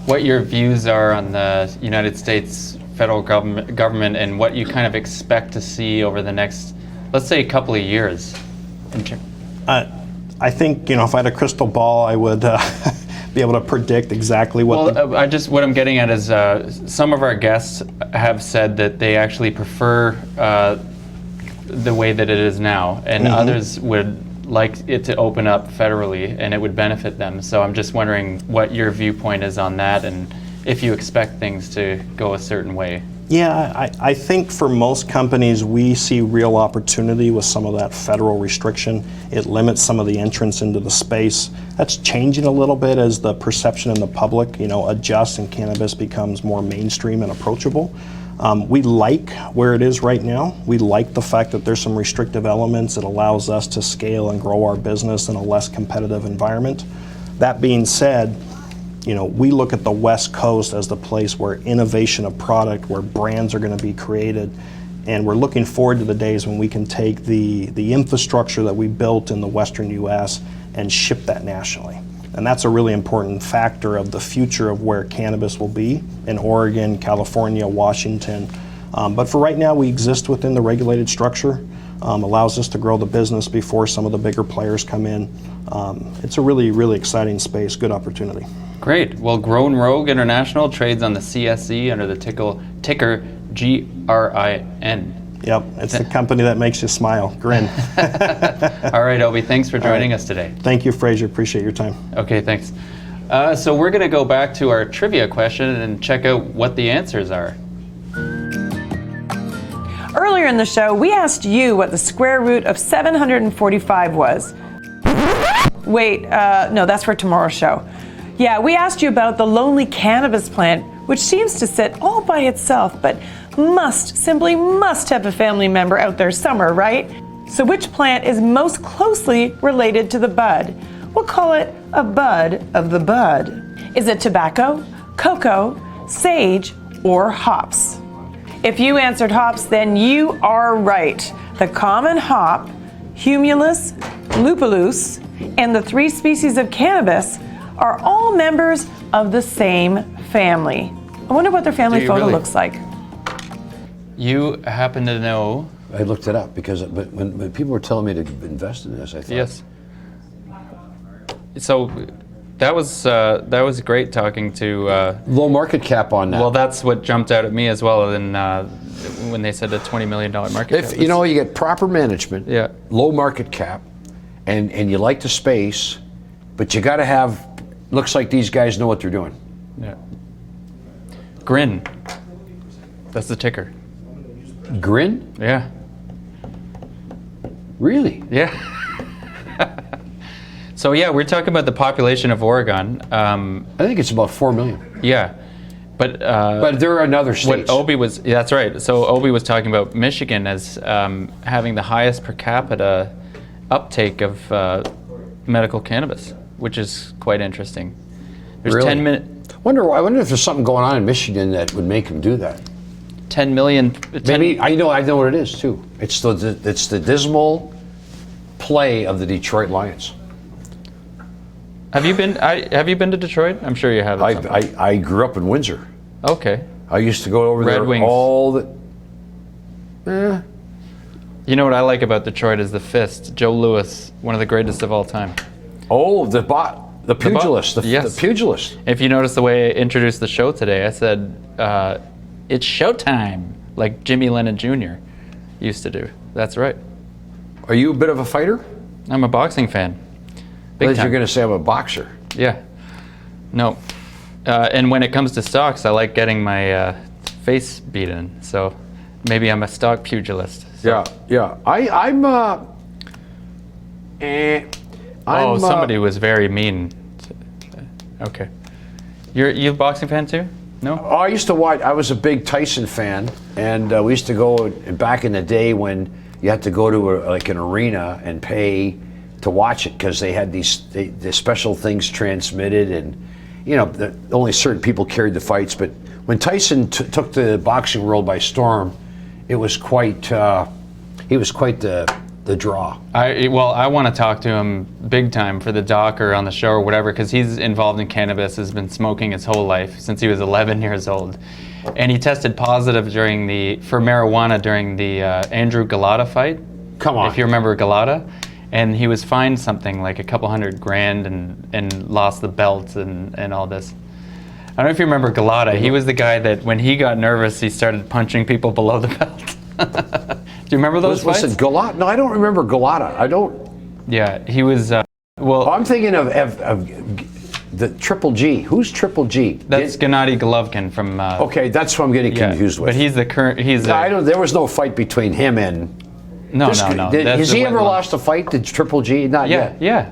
what your views are on the United States federal government and what you kind of expect to see over the next, let's say, a couple of years. I think, if I had a crystal ball, I would be able to predict exactly what. Well, what I'm getting at is some of our guests have said that they actually prefer the way that it is now, and others would like it to open up federally, and it would benefit them. So I'm just wondering what your viewpoint is on that, and if you expect things to go a certain way. Yeah, I think for most companies, we see real opportunity with some of that federal restriction. It limits some of the entrance into the space. That's changing a little bit as the perception in the public, adjusts and cannabis becomes more mainstream and approachable. We like where it is right now. We like the fact that there's some restrictive elements. It allows us to scale and grow our business in a less competitive environment. That being said, we look at the West Coast as the place where innovation of product, where brands are going to be created, and we're looking forward to the days when we can take the infrastructure that we built in the Western U.S. and ship that nationally. And that's a really important factor of the future of where cannabis will be in Oregon, California, Washington. But for right now, we exist within the regulated structure. Allows us to grow the business before some of the bigger players come in. It's a really, really exciting space, good opportunity. Great. Well, Grown Rogue International trades on the CSE under the ticker GRIN. Yep, it's the company that makes you smile, GRIN. All right, Obie, thanks for joining us today. Thank you, Fraser. Appreciate your time. Okay, thanks. So we're going to go back to our trivia question and check out what the answers are. Earlier in the show, we asked you what the square root of 745 was. Wait, no, that's for tomorrow's show. Yeah, we asked you about the lonely cannabis plant, which seems to sit all by itself, but simply must have a family member out there somewhere, right? So which plant is most closely related to the bud? We'll call it a bud of the bud. Is it tobacco, cocoa, sage, or hops? If you answered hops, then you are right. The common hop, Humulus lupulus, and the 3 species of cannabis are all members of the same family. I wonder what their family photo looks like. You happen to know? I looked it up because when people were telling me to invest in this, I thought. Yes. So that was great talking to. Low market cap on that. Well, that's what jumped out at me as well. When they said a $20 million market cap. If you get proper management, yeah, low market cap, and you like the space, but you got to have. Looks like these guys know what they're doing. Yeah. GRIN. That's the ticker. GRIN? Yeah. Really? Yeah. So yeah, we're talking about the population of Oregon. I think it's about 4 million. Yeah. But there are another states. That's right. So Obie was talking about Michigan as having the highest per capita uptake of medical cannabis, which is quite interesting. There's really? 10 million. I wonder if there's something going on in Michigan that would make them do that. 10 million. Maybe I know what it is too. It's the dismal play of the Detroit Lions. Have you been to Detroit? I'm sure you have. I grew up in Windsor. Okay. I used to go over Red there Wings. all the. You know what I like about Detroit is the fist. Joe Louis, one of the greatest of all time. Oh, the pugilist. Yes. The pugilist. If you notice the way I introduced the show today, I said, it's showtime, like Jimmy Lennon Jr. used to do. That's right. Are you a bit of a fighter? I'm a boxing fan. You're going to say I'm a boxer. Yeah. No. And when it comes to stocks, I like getting my face beaten. So maybe I'm a stock pugilist. So. Yeah. Somebody was very mean. Okay. You a boxing fan too? No? Oh, I used to watch. I was a big Tyson fan, and we used to go back in the day when you had to go to an arena and pay to watch it because they had these special things transmitted, and only certain people carried the fights. But when Tyson took the boxing world by storm, it was quite. He was quite the draw. I want to talk to him big time for the doc or on the show or whatever, because he's involved in cannabis, has been smoking his whole life since he was 11 years old, and he tested positive for marijuana during the Andrew Galata fight. Come on. If you remember Galata, and he was fined something like a couple $100,000 and lost the belt and all this. I don't know if you remember Galata. He was the guy that when he got nervous, he started punching people below the belt. Do you remember those fights? Was it Galata? No, I don't remember Galata. I don't. Yeah, he was. Well, I'm thinking of the Triple G. Who's Triple G? That's Gennady Golovkin from. Okay, that's who I'm getting confused with. But he's the current. There was no fight between him and. No. Has he ever lost a fight to Triple G? Not yet. Yeah.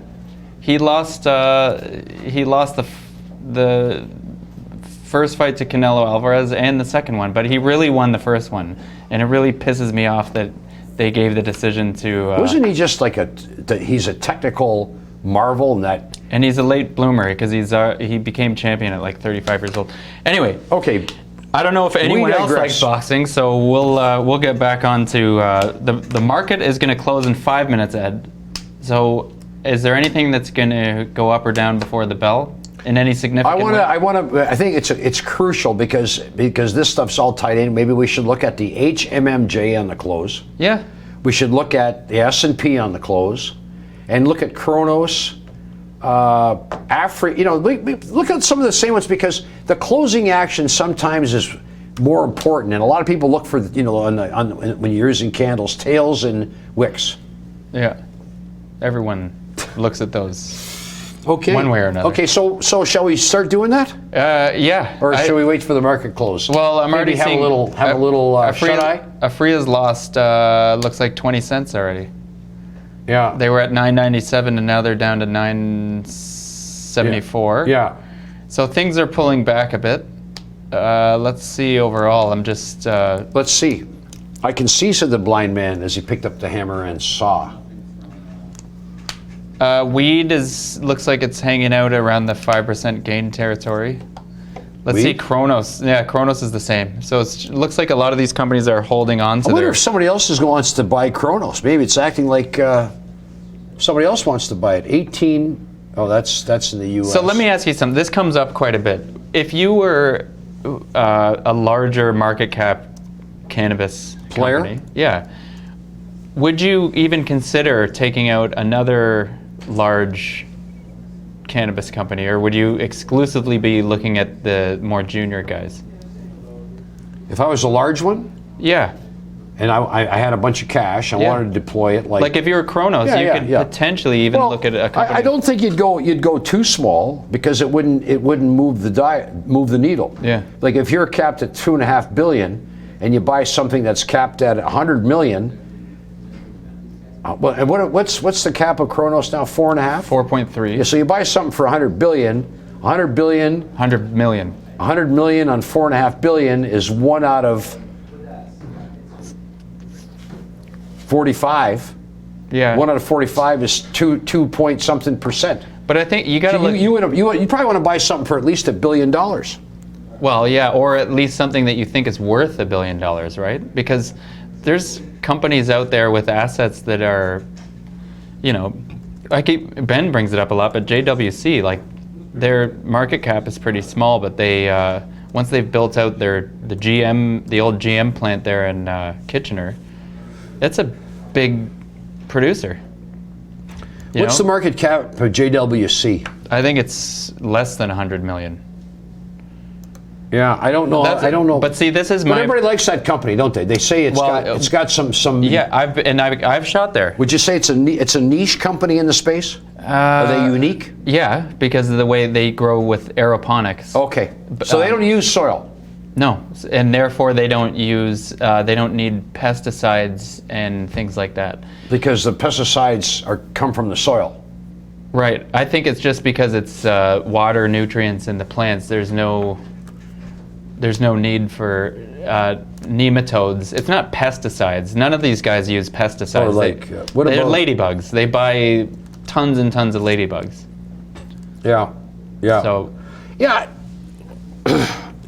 He lost. He lost the first fight to Canelo Alvarez and the second one, but he really won the first one, and it really pisses me off that they gave the decision to. Wasn't he just like he's a technical marvel in that? And he's a late bloomer because he became champion at like 35 years old. Anyway, okay. I don't know if anyone else likes boxing, so we'll get back on to the market is going to close in 5 minutes, Ed. So, is there anything that's going to go up or down before the bell in any significant way? I think it's crucial because this stuff's all tied in. Maybe we should look at the HMMJ on the close. Yeah. We should look at the S&P on the close, and look at Cronos. Aphria, we look at some of the same ones because the closing action sometimes is more important, and a lot of people look for when you're using candles, tails and wicks. Yeah, everyone looks at those. Okay. One way or another. Okay, so shall we start doing that? Yeah. Or should we wait for the market close? Well, I'm already have seeing a little shut-eye. Aphria's lost looks like 20 cents already. Yeah. They were at 9.97 and now they're down to 9.74. Yeah. So things are pulling back a bit. Let's see overall. I'm just. Let's see. I can see, said the blind man as he picked up the hammer and saw. Weed looks like it's hanging out around the 5% gain territory. Let's see Cronos. Yeah, Cronos is the same. So it looks like a lot of these companies are holding on to I wonder if somebody else wants to buy Cronos. Maybe it's acting like somebody else wants to buy it. 18. Oh, that's in the U.S. So let me ask you something. This comes up quite a bit. If you were a larger market cap cannabis player, company, yeah, would you even consider taking out another large cannabis company, or would you exclusively be looking at the more junior guys? If I was a large one, yeah, and I had a bunch of cash, I wanted to deploy it like if you were Cronos, you could potentially even look at a company. I don't think you'd go too small because it wouldn't move the needle. Yeah. Like if you're capped at $2.5 billion and you buy something that's capped at $100 million. What's the cap of Cronos now? 4.5? 4.3. Yeah, so you buy something for $100 million. 100 million on 4.5 billion is 1 out of 45. Yeah. 1 out of 45 is 2 point something percent. But I think you got to look. You probably want to buy something for at least $1 billion. Well, yeah, or at least something that you think is worth $1 billion, right? Because there's companies out there with assets that are, Ben brings it up a lot, but JWC, like their market cap is pretty small, but they once they've built out the old GM plant there in Kitchener, it's a big producer. What's the market cap for JWC? I think it's less than 100 million. Yeah, I don't know. I don't know. But see, this is But everybody likes that company, don't they? They say it's got some. Yeah, I've shot there. Would you say it's a niche company in the space? Are they unique? Yeah, because of the way they grow with aeroponics. Okay, so they don't use soil. No, and therefore they don't use. They don't need pesticides and things like that. Because the pesticides come from the soil. Right. I think it's just because it's water, nutrients in the plants. There's no need for nematodes. It's not pesticides. None of these guys use pesticides. They're ladybugs. They buy tons and tons of ladybugs. Yeah. So, yeah.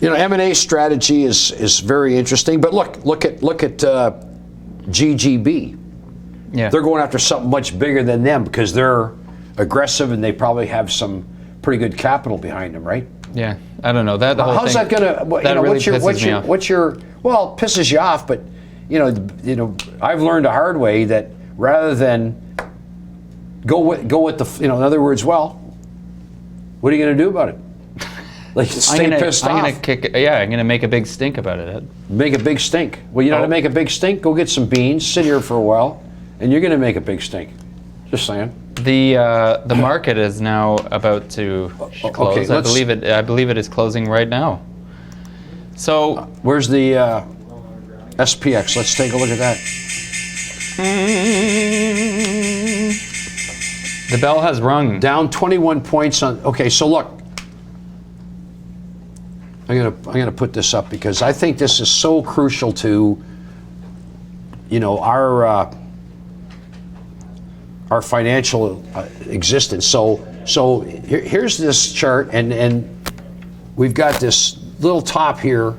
M&A strategy is very interesting. But look at GGB. Yeah. They're going after something much bigger than them because they're aggressive and they probably have some pretty good capital behind them, right? Yeah, I don't know that. How's that gonna? Really what's your? Well, it pisses you off, but I've learned the hard way that rather than go with the, in other words, well, what are you going to do about it? Like, stay pissed off. I'm gonna make a big stink about it, Ed. Make a big stink. Well, you know how to make a big stink? Go get some beans, sit here for a while, and you're going to make a big stink. Just saying. The market is now about to close. Okay, I believe it is closing right now. So where's the SPX? Let's take a look at that. The bell has rung. Down 21 points on. Okay, so look. I'm gonna put this up because I think this is so crucial to, our financial existence. So here's this chart, and we've got this little top here,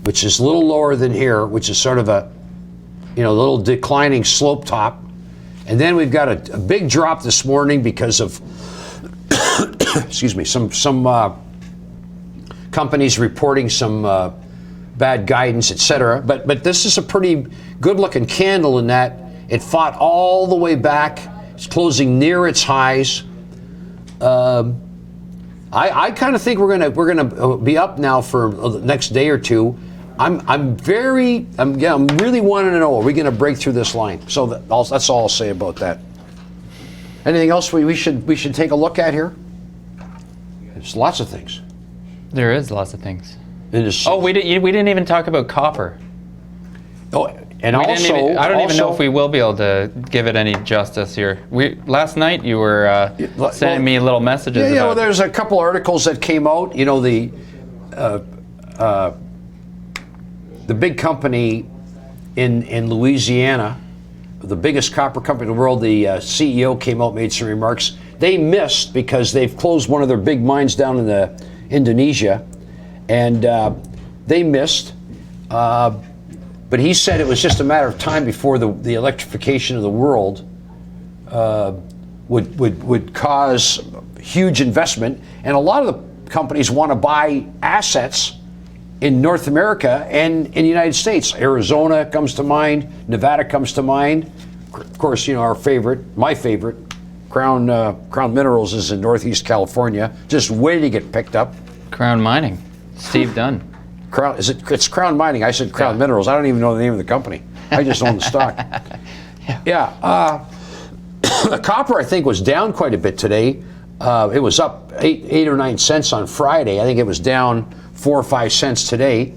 which is a little lower than here, which is sort of a, little declining slope top, and then we've got a big drop this morning because of, excuse me, some companies reporting some bad guidance, etc. But this is a pretty good-looking candle in that it fought all the way back. It's closing near its highs. I kind of think we're gonna be up now for the next day or two. I'm really wanting to know, are we going to break through this line? So that's all I'll say about that. Anything else we should take a look at here? There's lots of things. There is lots of things. We didn't even talk about copper. Oh, and I don't even know if we will be able to give it any justice here. Last night you were sending me little messages. Yeah, well, there's a couple articles that came out. The big company in Louisiana, the biggest copper company in the world, the CEO came out, made some remarks. They missed because they've closed one of their big mines down in Indonesia, and they missed. But he said it was just a matter of time before the electrification of the world would cause huge investment, and a lot of the companies want to buy assets in North America and in the United States. Arizona comes to mind, Nevada comes to mind. Of course, my favorite, Crown Minerals is in Northeast California, just waiting to get picked up. Crown Mining, Steve Dunn. It's Crown Mining. I said Crown Minerals. I don't even know the name of the company. I just own the stock. Copper, I think, was down quite a bit today. It was up 8 or 9 cents on Friday. I think it was down 4 or 5 cents today.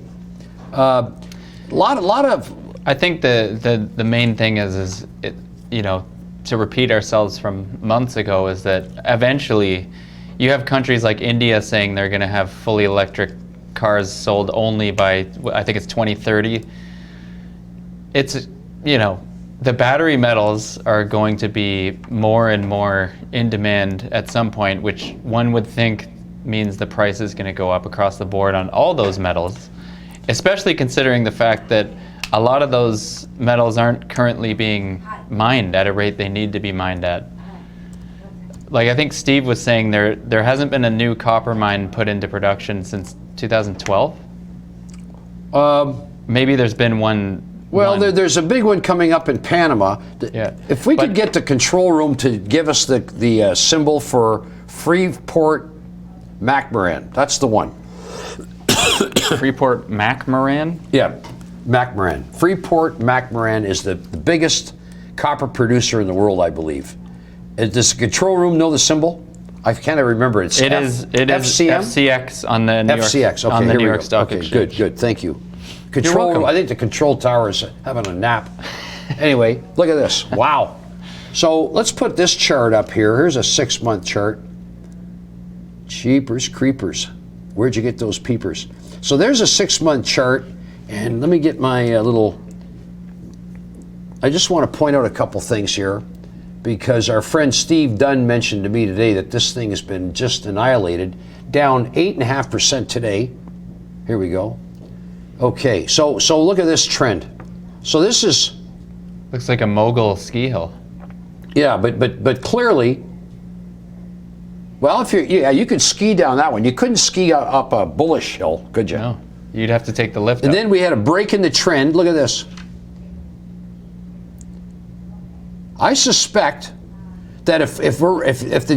Lot of. I think the main thing is to repeat ourselves from months ago is that eventually you have countries like India saying they're going to have fully electric cars sold only by, I think it's 2030. It's, the battery metals are going to be more and more in demand at some point, which one would think means the price is going to go up across the board on all those metals, especially considering the fact that a lot of those metals aren't currently being mined at a rate they need to be mined at. Like I think Steve was saying, there hasn't been a new copper mine put into production since 2012. Maybe there's been one. Well, there's a big one coming up in Panama. Yeah. If we could get the control room to give us the symbol for Freeport McMoran, that's the one. Freeport McMoran? Yeah, McMoran. Freeport McMoran is the biggest copper producer in the world, I believe. Does the control room know the symbol? I can't remember. It is FCM? FCX on the New York, FCX. Okay, on the New York go. Stock Okay, Exchange. good. Thank you. You're Control welcome. room. I think the control tower is having a nap. Anyway, look at this. Wow. So let's put this chart up here. Here's a 6-month chart. Jeepers creepers. Where'd you get those peepers? So there's a 6-month chart, and let me get my I just want to point out a couple things here, because our friend Steve Dunn mentioned to me today that this thing has been just annihilated, down 8.5% today. Here we go. Okay, so look at this trend. So this is, Looks like a mogul ski hill. yeah, but clearly, well, if you could ski down that one. You couldn't ski up a bullish hill, could you? No, you'd have to take the lift And up. then we had a break in the trend. Look at this. I suspect that if the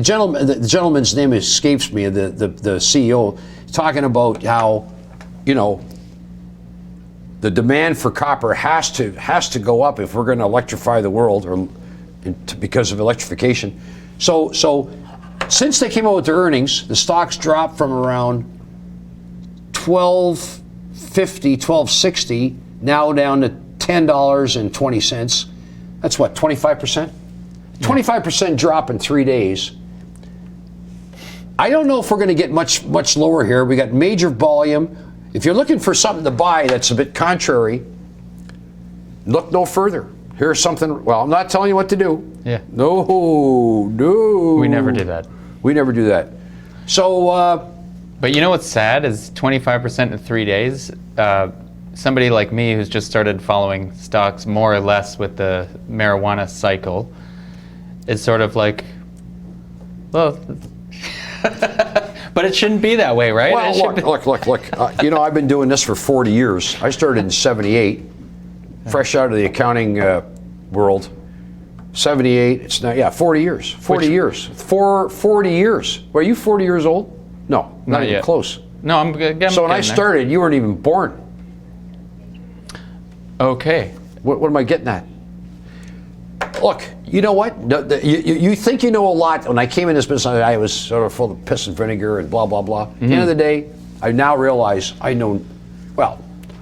gentleman's name escapes me, the CEO, talking about how, you know, the demand for copper has to go up if we're going to electrify the world, or because of electrification. So since they came out with their earnings, the stocks dropped from around $12.50, $12.60, now down to $10.20. That's what, 25%? 25% drop in 3 days. I don't know if we're going to get much lower here. We got major volume. If you're looking for something to buy that's a bit contrary, look no further. Here's something. Well, I'm not telling you what to do. Yeah. No. We never do that. We never do that. So. But you know what's sad is 25% in 3 days. Somebody like me who's just started following stocks more or less with the marijuana cycle is sort of like, well. But it shouldn't be that way, right? Well, look. You know, I've been doing this for 40 years. I started in '78, fresh out of the accounting world. '78. It's now, 40 years. 40 years. 40 years. Well, are you 40 years old? No, not even yet. close. No, I'm So when I started, you weren't even born. Okay. What am I getting at? Look, you know what? You think you know a lot. When I came in this business, I was sort of full of piss and vinegar and blah, blah, blah. At the end of the day, I now realize I know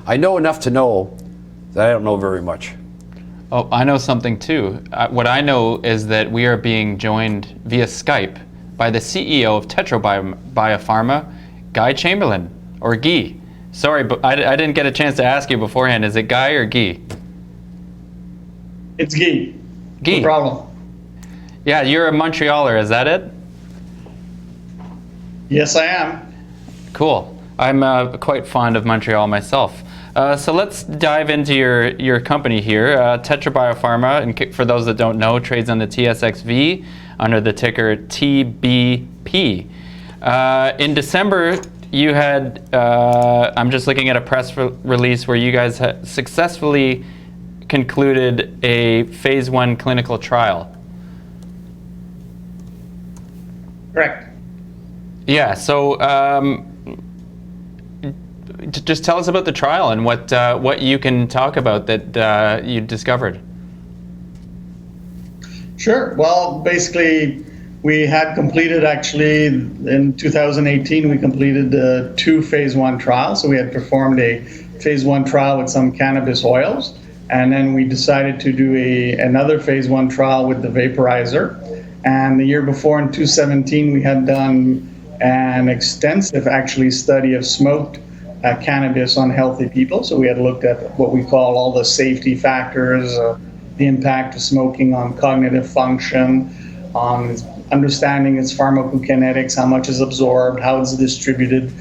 enough to know that I don't know very much. Oh, I know something too. What I know is that we are being joined via Skype by the CEO of Tetra Bio-Pharma, Guy Chamberland, or Guy. Sorry, but I didn't get a chance to ask you beforehand. Is it Guy or Guy? It's Guy. Guy. No problem. Yeah, you're a Montrealer, is that it? Yes, I am. Cool. I'm quite fond of Montreal myself. So let's dive into your company here. Tetra Bio-Pharma, and for those that don't know, trades on the TSXV under the ticker TBP. In December, you had, I'm just looking at a press release where you guys had successfully concluded a phase 1 clinical trial. Correct. Yeah, so just tell us about the trial and what you can talk about that you discovered. Sure. Well, basically, we had completed, actually, in 2018, we completed 2 phase 1 trials. So we had performed a phase 1 trial with some cannabis oils, and then we decided to do another phase 1 trial with the vaporizer. And the year before, in 2017, we had done an extensive, actually, study of smoked cannabis on healthy people. So we had looked at what we call all the safety factors, the impact of smoking on cognitive function, on understanding its pharmacokinetics, how much is absorbed, how it's distributed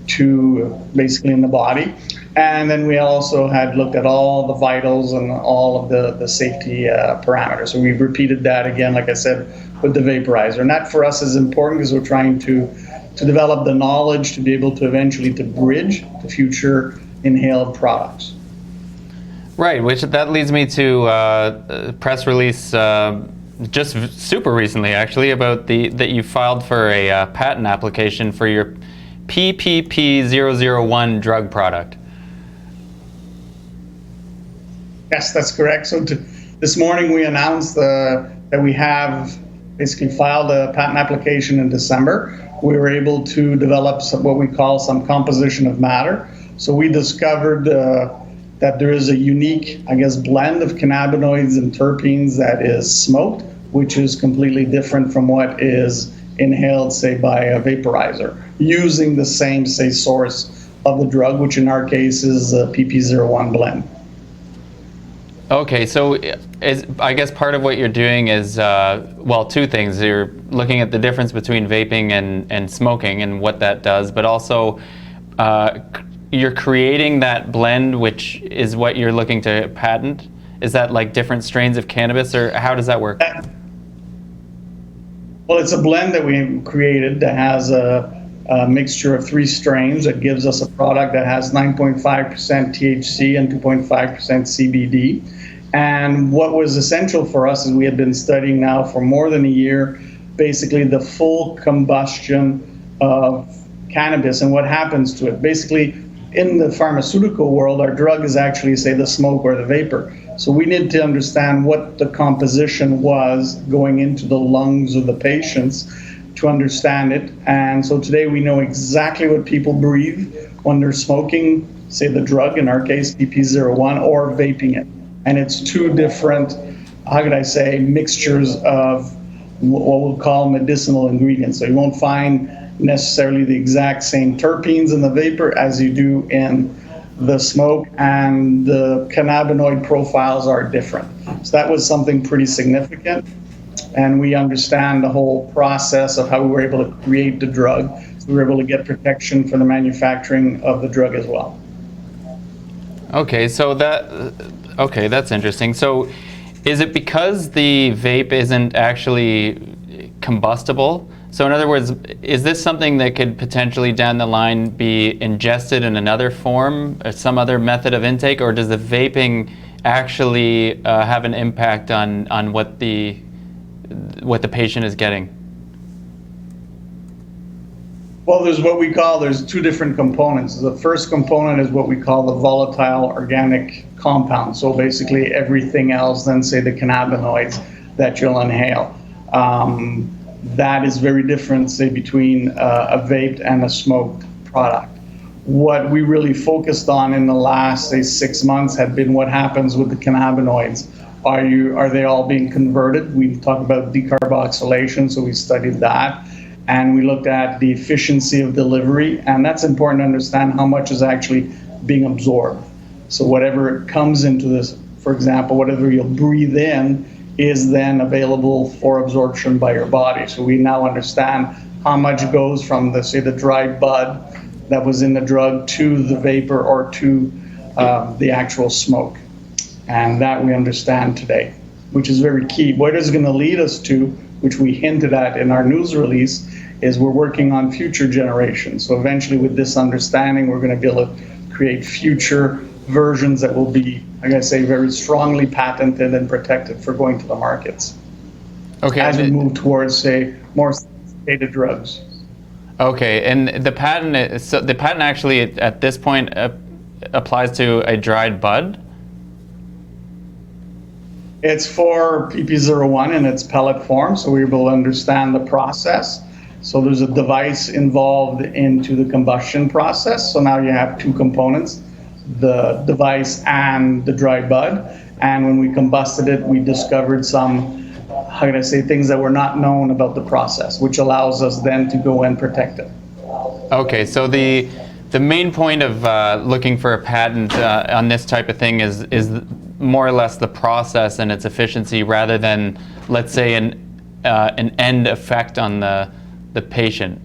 to basically in the body. And then we also had looked at all the vitals and all of the safety parameters. So we've repeated that again, like I said, with the vaporizer. And that for us is important because we're trying to develop the knowledge to be able to eventually to bridge the future inhaled products. Right, which that leads me to a press release just super recently, actually, about that you filed for a patent application for your PPP-001 drug product. Yes, that's correct. So this morning we announced that we have basically filed a patent application in December. We were able to develop what we call some composition of matter. So we discovered that there is a unique, I guess, blend of cannabinoids and terpenes that is smoked, which is completely different from what is inhaled, say, by a vaporizer, using the same, say, source of the drug, which in our case is a PP01 blend. Okay, so I guess part of what you're doing is, well, 2 things. You're looking at the difference between vaping and smoking and what that does, but also you're creating that blend, which is what you're looking to patent. Is that like different strains of cannabis, or how does that work? Well, it's a blend that we created that has a mixture of 3 strains that gives us a product that has 9.5% THC and 2.5% CBD. And what was essential for us is we had been studying now for more than a year, basically the full combustion of cannabis and what happens to it. Basically, in the pharmaceutical world, our drug is actually, say, the smoke or the vapor. So we need to understand what the composition was going into the lungs of the patients to understand it. And so today we know exactly what people breathe when they're smoking, say, the drug, in our case, PP01, or vaping it. And it's two different, how could I say, mixtures of what we'll call medicinal ingredients. So you won't find necessarily the exact same terpenes in the vapor as you do in the smoke, and the cannabinoid profiles are different. So that was something pretty significant, and we understand the whole process of how we were able to create the drug. So we were able to get protection for the manufacturing of the drug as well. Okay, that's interesting. So is it because the vape isn't actually combustible? So in other words, is this something that could potentially down the line be ingested in another form, or some other method of intake, or does the vaping actually have an impact on what the patient is getting? Well, there's two different components. The first component is what we call the volatile organic compound. So basically everything else than, say, the cannabinoids that you'll inhale. That is very different, say, between a vaped and a smoked product. What we really focused on in the last, say, 6 months had been what happens with the cannabinoids. Are they all being converted? We talk about decarboxylation, so we studied that. And we looked at the efficiency of delivery, and that's important to understand how much is actually being absorbed. So whatever comes into this, for example, whatever you'll breathe in is then available for absorption by your body. So we now understand how much goes from the, say, the dried bud that was in the drug to the vapor or to the actual smoke. And that we understand today, which is very key. What it's going to lead us to, which we hinted at in our news release, is we're working on future generations. So eventually with this understanding, we're going to be able to create future versions that will be, like I say, very strongly patented and protected for going to the markets. Okay. As we move towards, say, more sophisticated drugs. Okay, and the patent actually at this point applies to a dried bud? It's for PP01 in its pellet form, so we're able to understand the process. So there's a device involved into the combustion process. So now you have two components, the device and the dry bud. And when we combusted it, we discovered some, how can I say, things that were not known about the process, which allows us then to go and protect it. Okay, so the main point of looking for a patent on this type of thing is more or less the process and its efficiency, rather than, let's say, an end effect on the patient.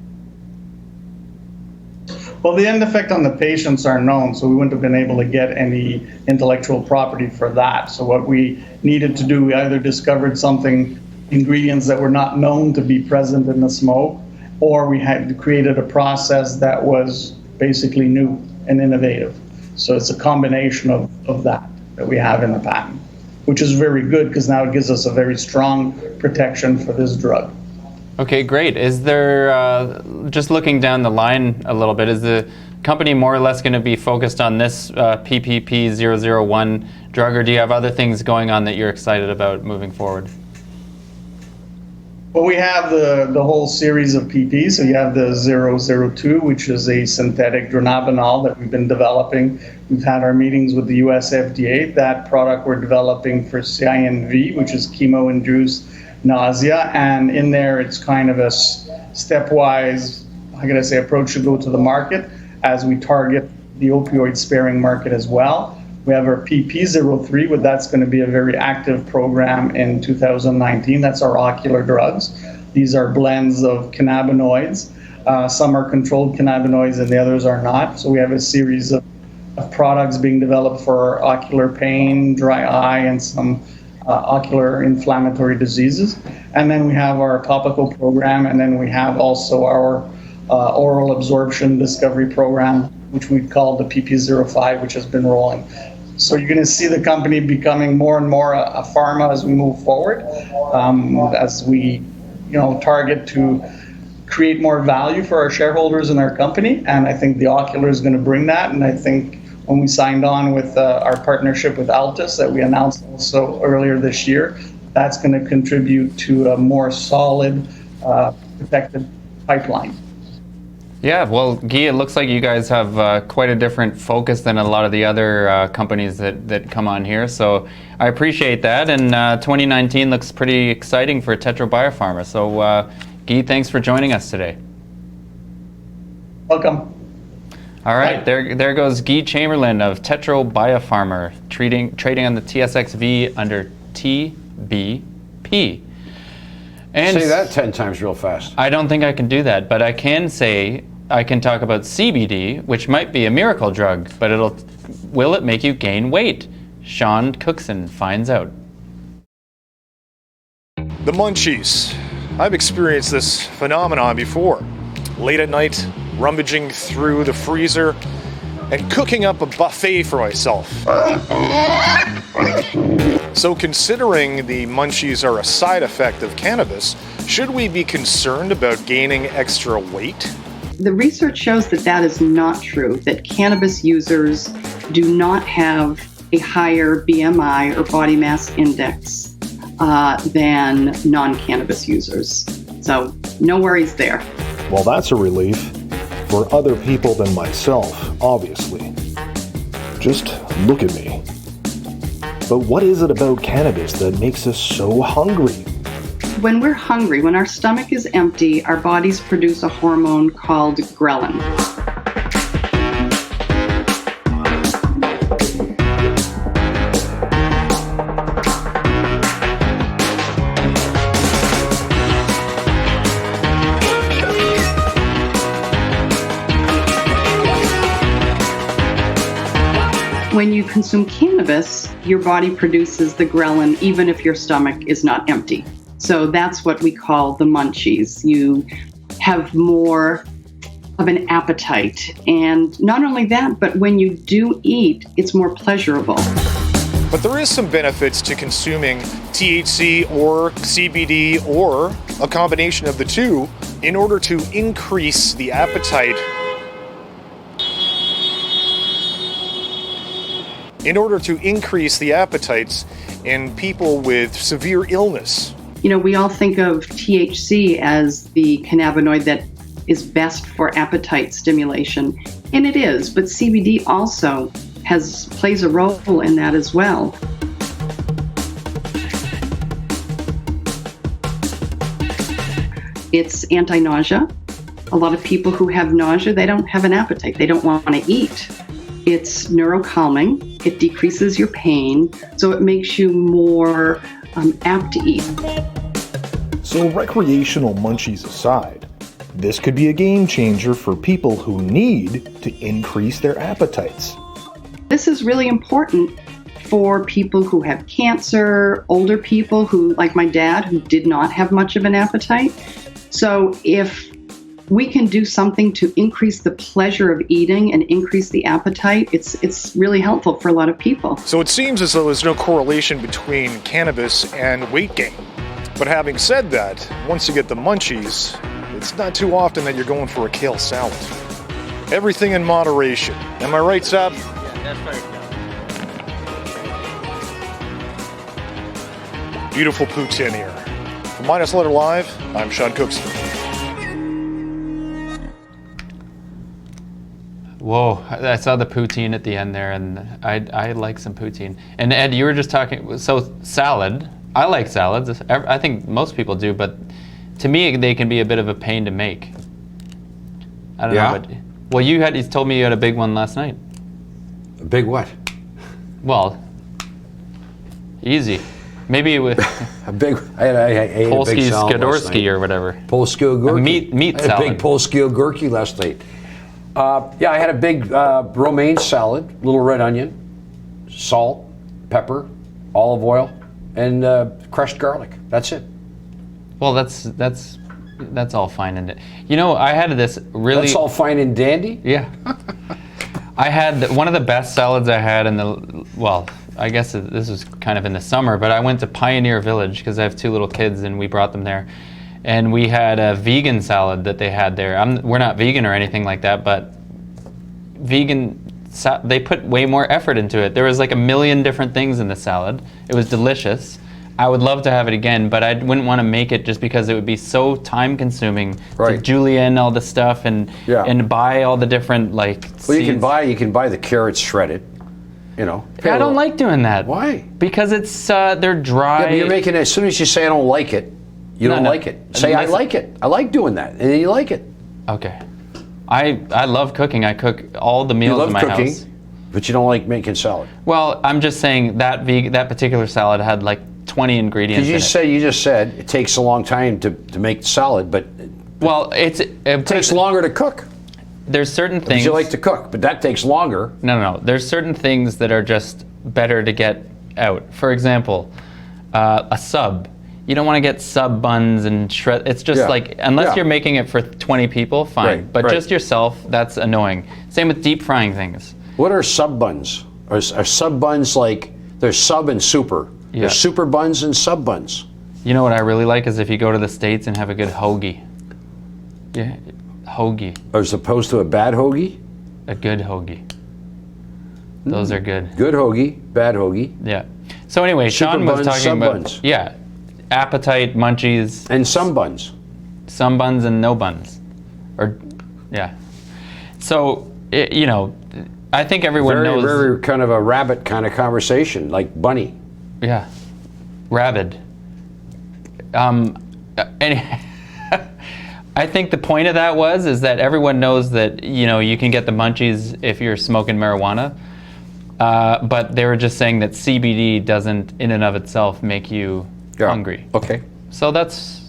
Well, the end effect on the patients are known, so we wouldn't have been able to get any intellectual property for that. So what we needed to do, we either discovered ingredients that were not known to be present in the smoke, or we had created a process that was basically new and innovative. So it's a combination of that we have in the patent, which is very good because now it gives us a very strong protection for this drug. Okay, great. Is there, just looking down the line a little bit, is the company more or less going to be focused on this PPP001 drug, or do you have other things going on that you're excited about moving forward? Well, we have the whole series of PP. So you have the 002, which is a synthetic dronabinol that we've been developing. We've had our meetings with the US FDA. That product we're developing for CINV, which is chemo-induced nausea, and in there it's kind of a stepwise, how can I say, approach to go to the market as we target the opioid sparing market as well. We have our PP03, but that's going to be a very active program in 2019. That's our ocular drugs. These are blends of cannabinoids. Some are controlled cannabinoids and the others are not. So we have a series of products being developed for ocular pain, dry eye, and some ocular inflammatory diseases. And then we have our topical program, and then we have also our oral absorption discovery program, which we call the PP05, which has been rolling. So you're going to see the company becoming more and more a pharma as we move forward, as we, target to create more value for our shareholders and our company. And I think the Ocular is going to bring that. And I think when we signed on with our partnership with Altus that we announced also earlier this year, that's going to contribute to a more solid, protected pipeline. Yeah, well, Guy, it looks like you guys have quite a different focus than a lot of the other companies that come on here. So I appreciate that. And 2019 looks pretty exciting for Tetra Bio-Pharma. So Guy, thanks for joining us today. Welcome. All right, there goes Guy Chamberland of Tetra Bio-Pharma, trading on the TSXV under TBP. And say that 10 times real fast. I don't think I can do that, but I can say I can talk about CBD, which might be a miracle drug, but will it make you gain weight? Sean Cookson finds out. The Munchies. I've experienced this phenomenon before. Late at night, rummaging through the freezer and cooking up a buffet for myself. So considering the Munchies are a side effect of cannabis, should we be concerned about gaining extra weight? The research shows that that is not true, that cannabis users do not have a higher BMI or body mass index than non-cannabis users. So no worries there. Well, that's a relief for other people than myself, obviously. Just look at me. But what is it about cannabis that makes us so hungry? When we're hungry, when our stomach is empty, our bodies produce a hormone called ghrelin. When you consume cannabis, your body produces the ghrelin even if your stomach is not empty. So that's what we call the munchies. You have more of an appetite. And not only that, but when you do eat, it's more pleasurable. But there is some benefits to consuming THC or CBD or a combination of the two in order to increase the appetite. In order to increase the appetites in people with severe illness. You know, we all think of THC as the cannabinoid that is best for appetite stimulation, and it is, but CBD also plays a role in that as well. It's anti-nausea. A lot of people who have nausea, they don't have an appetite. They don't want to eat. It's neurocalming. It decreases your pain, so it makes you more apt to eat. So recreational munchies aside, this could be a game changer for people who need to increase their appetites. This is really important for people who have cancer, older people who, like my dad, who did not have much of an appetite. So if we can do something to increase the pleasure of eating and increase the appetite, it's really helpful for a lot of people. So it seems as though there's no correlation between cannabis and weight gain. But having said that, once you get the munchies, it's not too often that you're going for a kale salad. Everything in moderation. Am I right, Sab? Yeah, that's right. Beautiful poutine here. For Midas Letter Live, I'm Sean Cookson. Whoa, I saw the poutine at the end there, and I like some poutine. And Ed, you were just talking, so salad, I like salads. I think most people do, but to me, they can be a bit of a pain to make. I don't know. But, well, you told me you had a big one last night. A big what? Well, easy. Maybe it was a big. I ate a big salad Skidorsky or whatever. Polsky ogurki. Meat I had salad. a big Polsky ogurki last night. Yeah, I had a big romaine salad, little red onion, salt, pepper, olive oil, and crushed garlic. That's it. Well, that's all fine and you know, I had this really. That's all fine and dandy. Yeah. I had one of the best salads I had in the, well, I guess this was kind of in the summer, but I went to Pioneer Village because I have 2 little kids and we brought them there. And we had a vegan salad that they had there. We're not vegan or anything like that, but they put way more effort into it. There was like 1 million different things in the salad. It was delicious. I would love to have it again, but I wouldn't want to make it just because it would be so time consuming to julienne all the stuff and buy all the different like Well, seeds. you can buy the carrots shredded, you know. I don't like doing that. Why? Because it's they're dry. Yeah, but you're making it, as soon as you say I don't like it, you don't like it. Say I like it. I like doing that, and then you like it. Okay. I love cooking. I cook all the meals in my house. But you don't like making salad. Well, I'm just saying that that particular salad had like 20 ingredients. Because you just said it takes a long time to make salad, but well, it takes longer to cook. There's certain things you like to cook, but that takes longer. No. There's certain things that are just better to get out. For example, a sub. You don't want to get sub buns and shred. It's just like, unless you're making it for 20 people, fine. But just yourself, that's annoying. Same with deep frying things. What are sub buns? Are sub buns like, there's sub and super? Yeah. There's super buns and sub buns. You know what I really like is if you go to the States and have a good hoagie. Yeah, hoagie. As opposed to a bad hoagie? A good hoagie. Those are good. Good hoagie, bad hoagie. Yeah. So anyway, super Sean was buns, talking about buns. Yeah, appetite, munchies, and some buns. Some buns and no buns, or yeah. So you know, I think everyone knows. Very kind of a rabbit kind of conversation, like bunny. Yeah, rabid. And I think the point of that is that everyone knows that, you know, you can get the munchies if you're smoking marijuana, but they were just saying that CBD doesn't in and of itself make you hungry. Okay. So that's,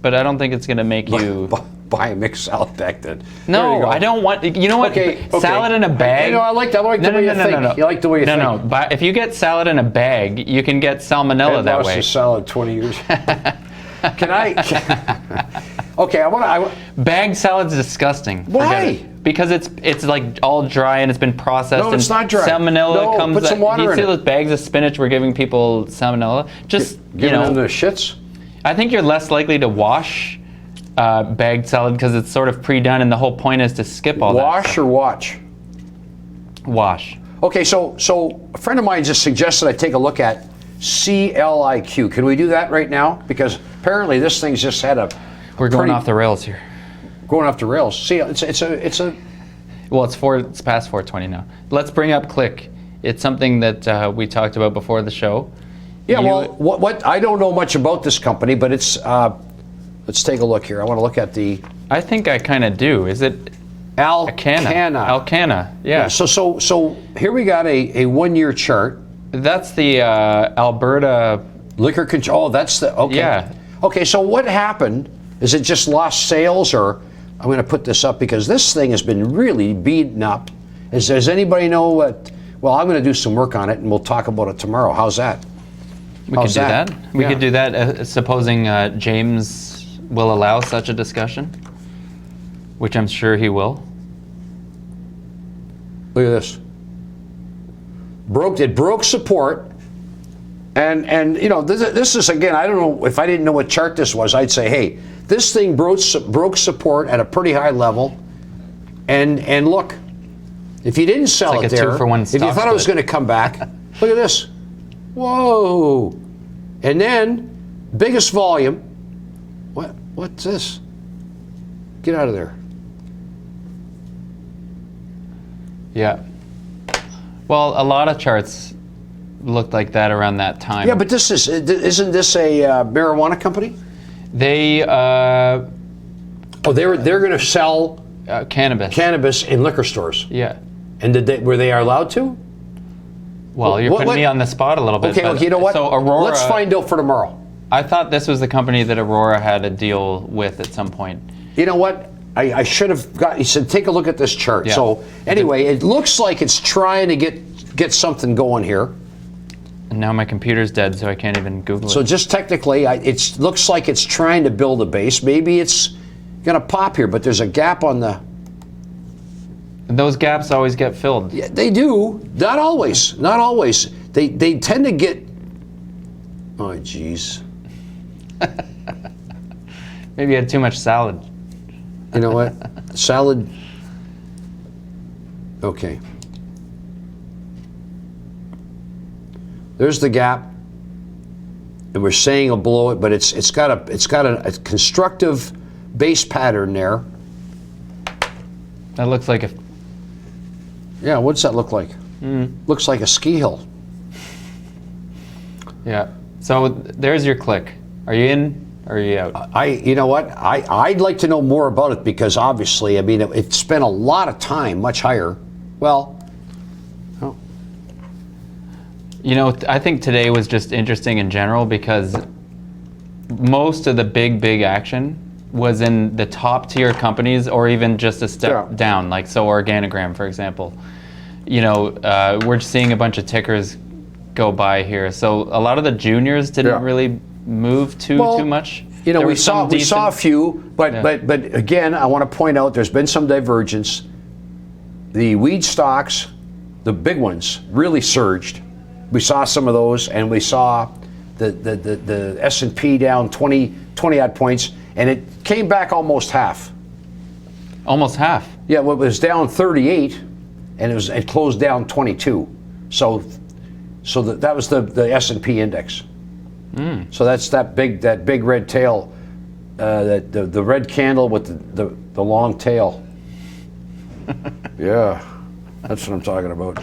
but I don't think it's going to make you buy a mixed salad bag then. No, I don't want. You know what? Okay. Salad in a bag. I like that. I like the way you think. No. You like the way you think. No. But if you get salad in a bag, you can get salmonella that way. I lost a salad 20 years. Can I? Okay, I want. Bag salad's disgusting. Why? Because it's like all dry and it's been processed. No, it's not dry. Salmonella comes. Put some water in it. You see those bags of spinach we're giving people salmonella? Just giving them the shits. I think you're less likely to wash bagged salad because it's sort of pre-done, and the whole point is to skip all that. Wash or watch? Wash. Okay, so a friend of mine just suggested I take a look at CLIQ. Can we do that right now? Because apparently this thing's just had a. We're going off the rails here. Going off the rails. See, it's a. Well, it's past 4:20 now. Let's bring up Click. It's something that we talked about before the show. Yeah, what I don't know much about this company, but it's. Let's take a look here. I want to look at the. I think I kind of do. Is it Alcanna? Yeah. So here we got a 1 year chart. That's the Alberta liquor control. Oh, that's the okay. Yeah. Okay, so what happened? Is it just lost sales, or I'm going to put this up because this thing has been really beaten up. Does anybody know what? Well, I'm going to do some work on it, and we'll talk about it tomorrow. How's that? We could do that. We could do that, supposing James will allow such a discussion, which I'm sure he will. Look at this. It broke support, and you know this is again. I don't know if I didn't know what chart this was. I'd say, hey, this thing broke support at a pretty high level, and look, if you didn't sell like it there, if you thought it was going to come back, look at this. Whoa! And then biggest volume. What's this? Get out of there. Yeah. Well, a lot of charts looked like that around that time. Yeah, but isn't this a marijuana company? They they're going to sell cannabis in liquor stores. Yeah. And were they allowed to? Well, you're putting me on the spot a little bit. Okay, you know what? So Aurora, let's find out for tomorrow. I thought this was the company that Aurora had a deal with at some point. You know what? I should have got. He said, take a look at this chart. Yeah. So anyway, it looks like it's trying to get something going here. And now my computer's dead, so I can't even Google it. So just technically, it looks like it's trying to build a base. Maybe it's going to pop here, but there's a gap on the. Those gaps always get filled. Yeah, they do. Not always. Not always. They tend to get. Oh, jeez. Maybe you had too much salad. You know what? Salad. Okay. There's the gap, and we're saying it'll blow it, but it's got a constructive base pattern there. That looks like a. Yeah, what's that look like? Looks like a ski hill. Yeah. So there's your click. Are you in or are you out? You know what? I'd like to know more about it because obviously, I mean, it spent a lot of time, much higher. Well, you know, I think today was just interesting in general because most of the big action was in the top tier companies or even just a step down, like so OrganiGram, for example. You know, we're seeing a bunch of tickers go by here. So a lot of the juniors didn't really move too much. You know, we saw a few, but again, I want to point out there's been some divergence. The weed stocks, the big ones, really surged. We saw some of those, and we saw the S&P down 20 odd points, and it came back almost half. Almost half? Yeah, well, it was down 38, and it closed down 22. So that was the S&P index. So that's that big red tail, the red candle with the long tail. Yeah, that's what I'm talking about.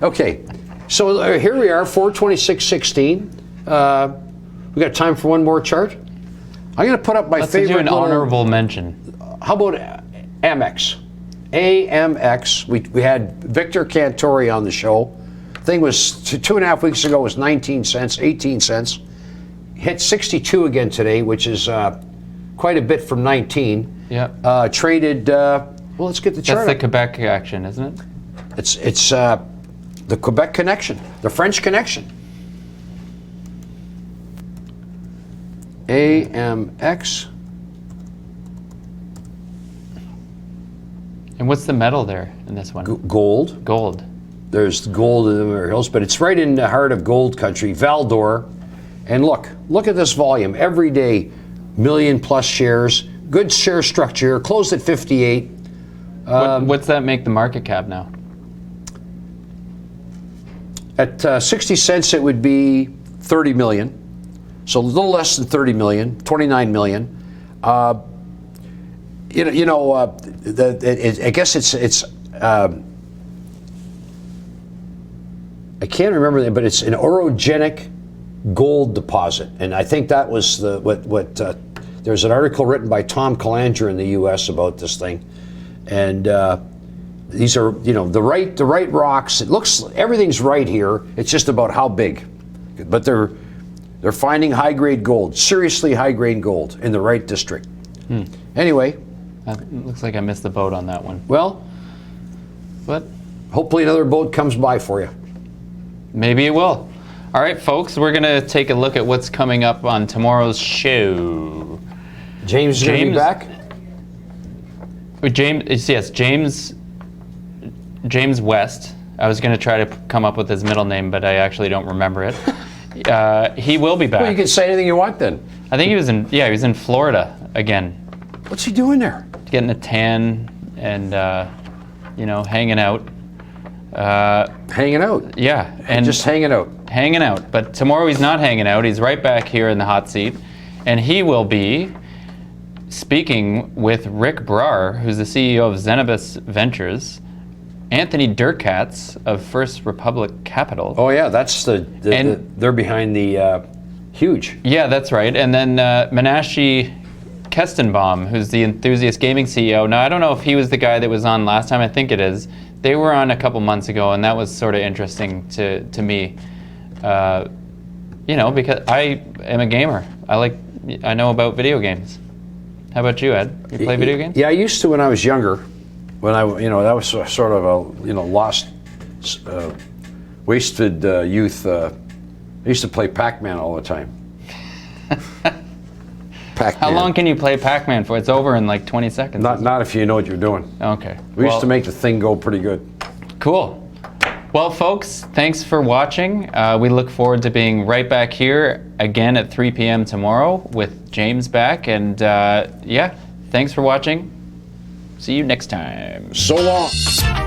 Okay, so here we are, 426.16. We got time for one more chart. I'm going to put up my favorite. Let's do an honorable mention. How about Amex? AMX. We had Victor Cantori on the show. Thing was 2.5 weeks ago was 19 cents, 18 cents. Hit 62 again today, which is quite a bit from 19. Yeah. Traded. Well, let's get the chart. That's the Quebec action, isn't it? It's the Quebec connection, the French connection. AMX. And what's the metal there in this one? Gold. Gold. There's gold in the hills, but it's right in the heart of gold country, Val-d'Or. And look at this volume. Every day, million plus shares. Good share structure. Closed at 58. What's that make the market cap now? At 60 cents, it would be 30 million. So a little less than 30 million, 29 million. I guess it's. I can't remember that, but it's an orogenic gold deposit, and I think that was there's an article written by Tom Calandra in the U.S. about this thing, and these are the right rocks. It looks everything's right here. It's just about how big, but they're finding high grade gold, seriously high grade gold in the right district. Anyway, looks like I missed the boat on that one. Well, but hopefully another boat comes by for you. Maybe it will. All right, folks, we're going to take a look at what's coming up on tomorrow's show. James is going to be back? James West. I was going to try to come up with his middle name, but I actually don't remember it. He will be back. Well, you can say anything you want then. I think he was in Florida again. What's he doing there? Getting a tan and, hanging out. Hanging out? Yeah. And just hanging out. Hanging out. But tomorrow he's not hanging out. He's right back here in the hot seat. And he will be speaking with Rick Brar, who's the CEO of Zenabis Ventures, Anthony Durkatz of First Republic Capital. Oh, yeah, that's they're behind the Huge. Yeah, that's right. And then Menashe Kestenbaum, who's the Enthusiast Gaming CEO. Now, I don't know if he was the guy that was on last time. I think it is. They were on a couple months ago, and that was sort of interesting to me. Because I am a gamer. I know about video games. How about you, Ed? You play video games? Yeah, I used to when I was younger. When that was sort of a lost, wasted youth. I used to play Pac-Man all the time. Pac-Man. How long can you play Pac-Man for? It's over in like 20 seconds. Not if you know what you're doing. Okay. We used to make the thing go pretty good. Cool. Well, folks, thanks for watching. We look forward to being right back here again at 3 p.m. tomorrow with James back. And yeah, thanks for watching. See you next time. So long.